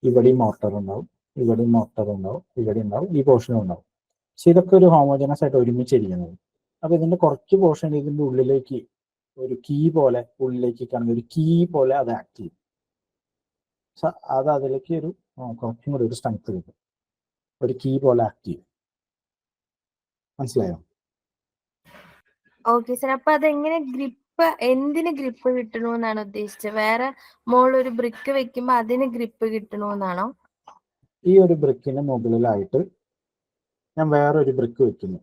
ഇവിടെയും മോട്ടർ ഉണ്ടാവും, ഇവിടെയും മോട്ടർ ഉണ്ടാവും, ഇവിടെ ഉണ്ടാവും, ഈ പോർഷനും ഉണ്ടാവും. പക്ഷെ ഇതൊക്കെ ഒരു ഹോമോജനസ് ആയിട്ട് ഒരുമിച്ചിരിക്കുന്നത്. അപ്പൊ ഇതിന്റെ കുറച്ച് പോർഷൻ ഇതിന്റെ ഉള്ളിലേക്ക് ഒരു കീ പോലെ ഉള്ളിലേക്ക് കാണുന്ന ഒരു കീ പോലെ അത് ആക്ട് ചെയ്യും. അത് അതിലേക്ക് ഒരു കുറച്ചും കൂടി ഒരു സ്ട്രെങ്ത് കിട്ടും, ഒരു കീ പോലെ ആക്ട് ചെയ്യും. മനസ്സിലായോ? Okay sir. അപ്പൊ അതെങ്ങനെ ഗ്രിപ്പ്, എന്തിന് ഗ്രിപ്പ് കിട്ടണമെന്നാണ് ഉദ്ദേശിച്ചത്? വേറെ മോളൊരു ബ്രിക്ക് വെക്കുമ്പോ അതിന് ഗ്രിപ്പ് കിട്ടണമെന്നാണോ? ഈ ഒരു ബ്രിക്കിന് മുകളിലായിട്ട് ഞാൻ വേറൊരു ബ്രിക്ക് വെക്കുന്നു,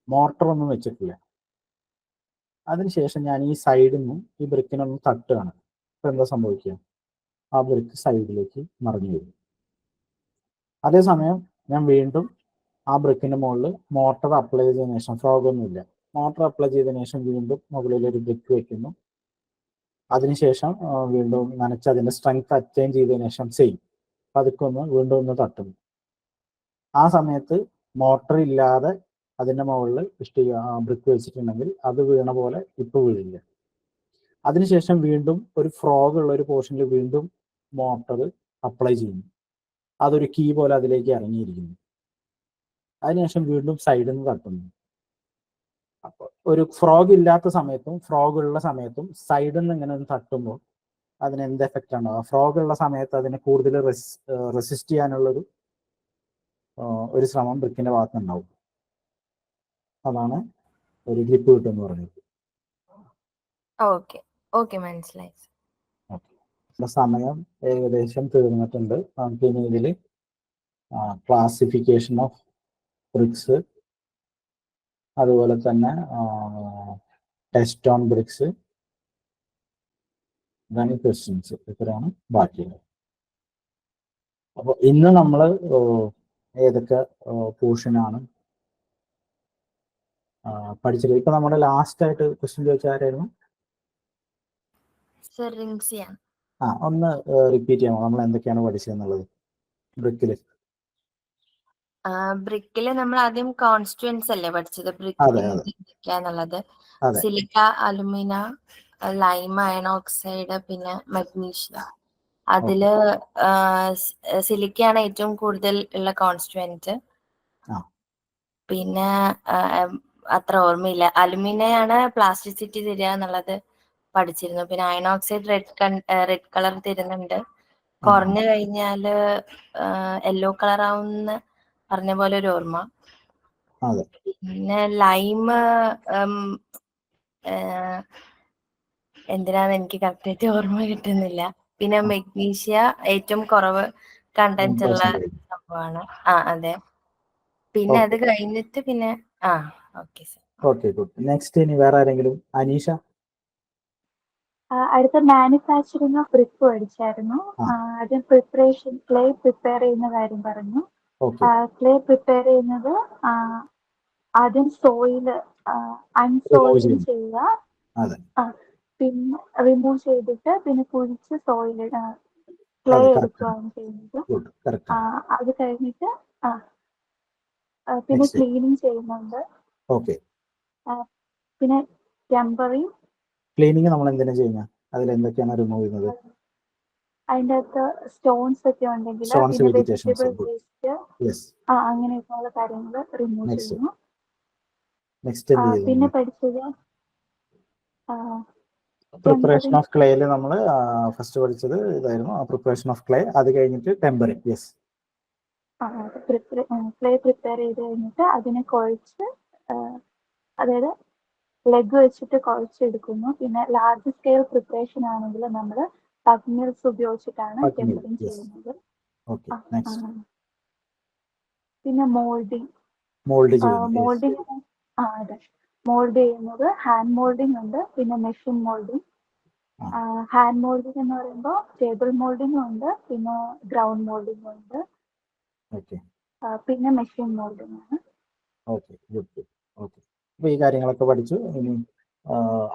മോർട്ടർ ഒന്നും വെച്ചിട്ടില്ല. അതിനുശേഷം ഞാൻ ഈ സൈഡിൽ നിന്നും ഈ ബ്രിക്കിനൊന്ന് തട്ടുകയാണ്. അപ്പൊ എന്താ സംഭവിക്കുക? ആ ബ്രിക്ക് സൈഡിലേക്ക് മറിഞ്ഞു വരും. അതേസമയം ഞാൻ വീണ്ടും ആ ബ്രിക്കിന്റെ മുകളിൽ മോർട്ടർ അപ്ലൈ ചെയ്തതിനു ശേഷം, ഫ്രോഗൊന്നുമില്ല, മോട്ടർ അപ്ലൈ ചെയ്തതിനു ശേഷം വീണ്ടും മുകളിൽ ഒരു ബ്രിക്ക് വെക്കുന്നു. അതിനുശേഷം വീണ്ടും നനച്ച് അതിന്റെ സ്ട്രെങ്ത് അറ്റൈൻ ചെയ്തതിനു ശേഷം സെയിം പതുക്കെ ഒന്ന് വീണ്ടും ഒന്ന് തട്ടുന്നു. ആ സമയത്ത് മോട്ടർ ഇല്ലാതെ അതിന്റെ മുകളിൽ ബ്രിക്ക് വെച്ചിട്ടുണ്ടെങ്കിൽ അത് വീണ പോലെ ഇപ്പൊ വീഴില്ല. അതിനുശേഷം വീണ്ടും ഒരു ഫ്രോഗ് ഉള്ള ഒരു പോർഷനിൽ വീണ്ടും മോട്ടർ അപ്ലൈ ചെയ്യുന്നു. അതൊരു കീ പോലെ അതിലേക്ക് ഇറങ്ങിയിരിക്കുന്നു. അതിനുശേഷം വീണ്ടും സൈഡിൽ നിന്ന് തട്ടുന്നു. അപ്പോൾ ഒരു ഫ്രോഗ് ഇല്ലാത്ത സമയത്തും ഫ്രോഗ് ഉള്ള സമയത്തും സൈഡിൽ നിന്ന് ഇങ്ങനെ ഒന്ന് തട്ടുമ്പോൾ അതിന് എന്ത് എഫക്റ്റ് ഉണ്ടാവും? ഫ്രോഗ് ഉള്ള സമയത്ത് അതിനെ കൂടുതൽ റെസിസ്റ്റ് ചെയ്യാനുള്ളൊരു ഒരു ശ്രമം ബ്രിക്കിന്റെ ഭാഗത്തുണ്ടാവും. അതാണ് ഒരു ഗ്രിപ്പ് കിട്ടുമെന്ന് പറഞ്ഞത്. ഓക്കെ ഓക്കെ, മനസ്സിലായി. സമയം ഏകദേശം തീർന്നിട്ടുണ്ട്. നമുക്ക് ഇനി ഇതിൽ ക്ലാസിഫിക്കേഷൻ ഓഫ് ബ്രിക്സ്, അതുപോലെ തന്നെ ടെസ്റ്റ് ഓൺ ബ്രിക്സ്, ഇതാണ് ക്വസ്റ്റ്യൻസ്. ഇത്രയാണ് ബാക്കിയുള്ളത്. അപ്പോൾ ഇന്ന് നമ്മൾ ഏതൊക്കെ പോർഷനാണ് പഠിച്ചത്? ഇപ്പൊ നമ്മുടെ ലാസ്റ്റ് ആയിട്ട് ക്വസ്റ്റ്യൻ ചോദിച്ച ആരായിരുന്നു? സർ റിൻസിയാണ്. ഒന്ന് റിപ്പീറ്റ് ചെയ്യാമോ? നമ്മൾ എന്തൊക്കെയാണ് പഠിച്ചതെന്നുള്ളത് ബ്രിക്കില്? ബ്രിക്കില് നമ്മൾ ആദ്യം കോൺസ്റ്റുവൻസ് അല്ലേ പഠിച്ചത്? ബ്രിക്കിനുള്ളത് silica, alumina, lime, iron oxide, പിന്നെ മഗ്നീഷ്യ. അതില് സിലിക്കയാണ് ഏറ്റവും കൂടുതൽ ഉള്ള കോൺസ്റ്റുവൻറ്റ്. പിന്നെ അത്ര ഓർമ്മയില്ല. അലുമിനയാണ് പ്ലാസ്റ്റിസിറ്റി തരിക എന്നുള്ളത് പഠിച്ചിരുന്നു. പിന്നെ അയൺ ഓക്സൈഡ് റെഡ് കളർ തരുന്നുണ്ട്. കുറഞ്ഞു കഴിഞ്ഞാല് യെല്ലോ കളർ ആവുന്ന പറഞ്ഞ പോലെ ഒരു ഓർമ്മ. പിന്നെ ലൈം എന്തിനാന്ന് എനിക്ക് കറക്റ്റായിട്ട് ഓർമ്മ കിട്ടുന്നില്ല. പിന്നെ മഗ്നീഷ്യ ഏറ്റവും കുറവ് കണ്ടന്റ് ഉള്ള സംഭവമാണ്. അതെ. പിന്നെ അത് കഴിഞ്ഞിട്ട് പിന്നെ okay sir. Okay, good. Next ഇനി വേറെ ആരെങ്കിലും? അനീഷ. അടുത്ത മാനുഫാക്ചറിങ് ഓഫ് ബ്രിക്ക് പഠിച്ചായിരുന്നു. ആദ്യം പ്രിപ്പറേഷൻ, ക്ലേ പ്രിപ്പയർ ചെയ്യുന്ന കാര്യം പറഞ്ഞു. ക്ലേ പ്രിപ്പയർ ചെയ്യുന്നത് ആദ്യം സോയില് അൺസോയിലിംഗ് ചെയ്യുക, പിന്നെ റിമൂവ് ചെയ്തിട്ട് പിന്നെ കുഴിച്ച് സോയിൽ ക്ലേ എടുക്കുകയാണ് ചെയ്യുന്നത്. അത് കഴിഞ്ഞിട്ട് പിന്നെ ക്ലീനിങ് ചെയ്യുന്നുണ്ട്. പിന്നെ ടെമ്പറിങ്. ക്ലീനിങ് നമ്മൾ എന്തിനാ ചെയ്യുന്നത്? അതിൽ എന്തൊക്കെയാണ് റിമൂവ് ചെയ്യുന്നത്? അതിൻ്റെ അകത്ത് സ്റ്റോൺസ് ഒക്കെ ഉണ്ടെങ്കിൽ പിന്നെ വെജിറ്റബിൾ വേസ്റ്റ് അങ്ങനെയൊക്കെയുള്ള കാര്യങ്ങൾ റിമൂവ് ചെയ്യുന്നു. പിന്നെ പഠിച്ചത് പ്രിപ്പറേഷൻ ഓഫ് ക്ലേയിൽ നമ്മൾ ഫസ്റ്റ് പഠിച്ചത് ഇതായിരുന്നു, പ്രിപ്പറേഷൻ ഓഫ് ക്ലേ. അത് കഴിഞ്ഞിട്ട് ടെമ്പറിങ്. യെസ്. ക്ലേ പ്രിപ്പയർ ചെയ്ത് കഴിഞ്ഞിട്ട് അതിനെ കുഴച്ച്, അതായത് ലെഗ് വെച്ചിട്ട് കുഴച്ചെടുക്കുന്നു. പിന്നെ ലാർജ് സ്കെയിൽ പ്രിപ്പറേഷൻ ആണെങ്കിൽ നമ്മൾ പഗ് മിൽസ് ഉപയോഗിച്ചിട്ടാണ് ടെമ്പറിങ് ചെയ്യുന്നത്. പിന്നെ മോൾഡിങ്. അതെ, മോൾഡ് ചെയ്യുന്നത് ഹാൻഡ് മോൾഡിംഗ് ഉണ്ട്, പിന്നെ മെഷീൻ മോൾഡിംഗ്. ഹാൻഡ് മോൾഡിംഗ് എന്ന് പറയുമ്പോൾ ടേബിൾ മോൾഡിംഗും ഉണ്ട്, പിന്നെ ഗ്രൗണ്ട് മോൾഡിംഗും ഉണ്ട്, പിന്നെ മെഷീൻ മോൾഡിംഗ് ആണ്. അപ്പൊ ഈ കാര്യങ്ങളൊക്കെ പഠിച്ചു. ഇനി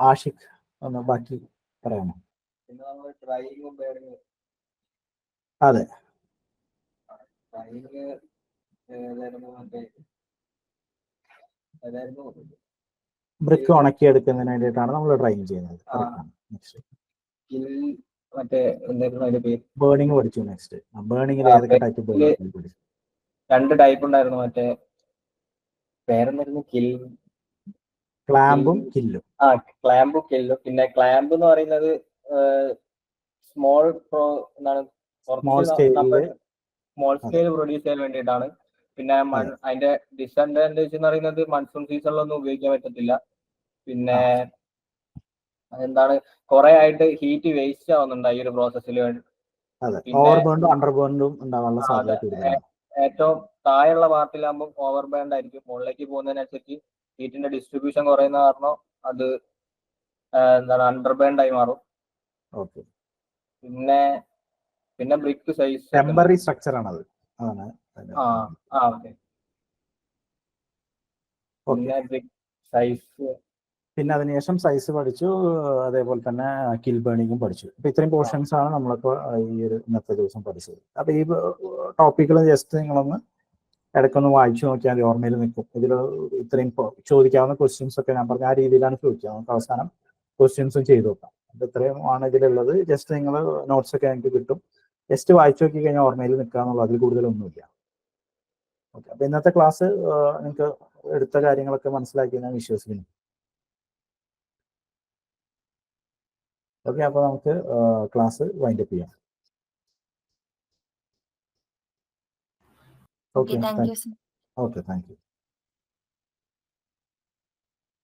ആഷിഖ് ഒന്ന് ബാക്കി പറയാമോ? അതെ, ബ്രിക്ക് ഉണക്കിയെടുക്കുന്നതിന് വേണ്ടിയിട്ടാണ് നമ്മൾ ഡ്രൈൻ ചെയ്യുന്നത്. ബേണിംഗ് പഠിച്ചു. നെക്സ്റ്റ് ബേണിംഗിൽ ഏതൊക്കെ ടൈപ്പ് ബേണിംഗ് പഠിച്ചു? 2 ടൈപ്പ് ഉണ്ടായിരുന്നു. മറ്റേ പേരെന്തായിരുന്നു? ക്ലാമ്പും കില്ലും. ക്ലാമ്പും കില്ലും. പിന്നെ ക്ലാമ്പ് എന്ന് പറയുന്നത് സ്മോൾ സ്കെയിൽ പ്രൊഡ്യൂസ് ചെയ്യാൻ വേണ്ടിയിട്ടാണ്. പിന്നെ അതിന്റെ ഡിസഡ്വാൻറ്റേജ് എന്ന് പറയുന്നത് മൺസൂൺ സീസണിലൊന്നും ഉപയോഗിക്കാൻ പറ്റത്തില്ല. പിന്നെ എന്താണ് കുറെ ആയിട്ട് ഹീറ്റ് വേസ്റ്റ് ആവുന്നുണ്ട് ഈ ഒരു പ്രോസസ്സിൽ. അതെ, പിന്നെ ഓവർ ബേണ്ടും അണ്ടർ ബേണ്ടും ഉണ്ടാവാനുള്ള സാധ്യത കൂടുതലാണ്. ഏറ്റവും താഴെയുള്ള പാർട്ടിലാകുമ്പോൾ ഓവർ ബേൺഡ് ആയിരിക്കും. മുകളിലേക്ക് പോകുന്നതിനനുസരിച്ച് ഹീറ്റിന്റെ ഡിസ്ട്രിബ്യൂഷൻ കുറയുന്ന കാരണം അത് എന്താണ് അണ്ടർ ബേൺഡ് ആയി മാറും. ഓക്കെ, പിന്നെ ബ്രിക്ക് സൈസ് ടെമ്പററി സ്ട്രക്ചർ ആണത്. അതാണ് ഓക്കെ. പിന്നെ ബ്രിക്ക് സൈസ്, പിന്നെ അതിനുശേഷം സൈസ് പഠിച്ചു, അതേപോലെ തന്നെ കിൽ ബേണിങ്ങും പഠിച്ചു. അപ്പൊ ഇത്രയും പോർഷൻസ് ആണ് നമ്മളിപ്പോൾ ഈ ഒരു ഇന്നത്തെ ദിവസം പഠിച്ചത്. അപ്പൊ ഈ ടോപ്പിക്കുകൾ ജസ്റ്റ് നിങ്ങളൊന്ന് ഇടയ്ക്കൊന്ന് വായിച്ചു നോക്കിയാൽ ഓർമ്മയിൽ നിൽക്കും. ഇതിൽ ഇത്രയും ചോദിക്കാവുന്ന ക്വസ്റ്റ്യൻസ് ഒക്കെ ഞാൻ പറഞ്ഞ ആ രീതിയിലാണ് ചോദിക്കുക. നമുക്ക് അവസാനം ക്വസ്റ്റ്യൻസും ചെയ്തു നോക്കാം. അപ്പൊ ഇത്രയും ആണ് ഇതിലുള്ളത്. ജസ്റ്റ് നിങ്ങൾ നോട്ട്സ് ഒക്കെ എനിക്ക് കിട്ടും, ജസ്റ്റ് വായിച്ചു നോക്കി കഴിഞ്ഞാൽ ഓർമ്മയിൽ നിൽക്കുക എന്നുള്ളത്, അതിൽ കൂടുതലൊന്നുമില്ല. ഓക്കെ, അപ്പൊ ഇന്നത്തെ ക്ലാസ് നിങ്ങൾക്ക് എടുത്ത കാര്യങ്ങളൊക്കെ മനസ്സിലാക്കി ഞാൻ വിശ്വസിക്കുന്നു. ഓക്കെ, അപ്പോൾ നമുക്ക് ക്ലാസ് വൈൻഡപ്പ് ചെയ്യാം. Okay, thank you. Okay, thank you.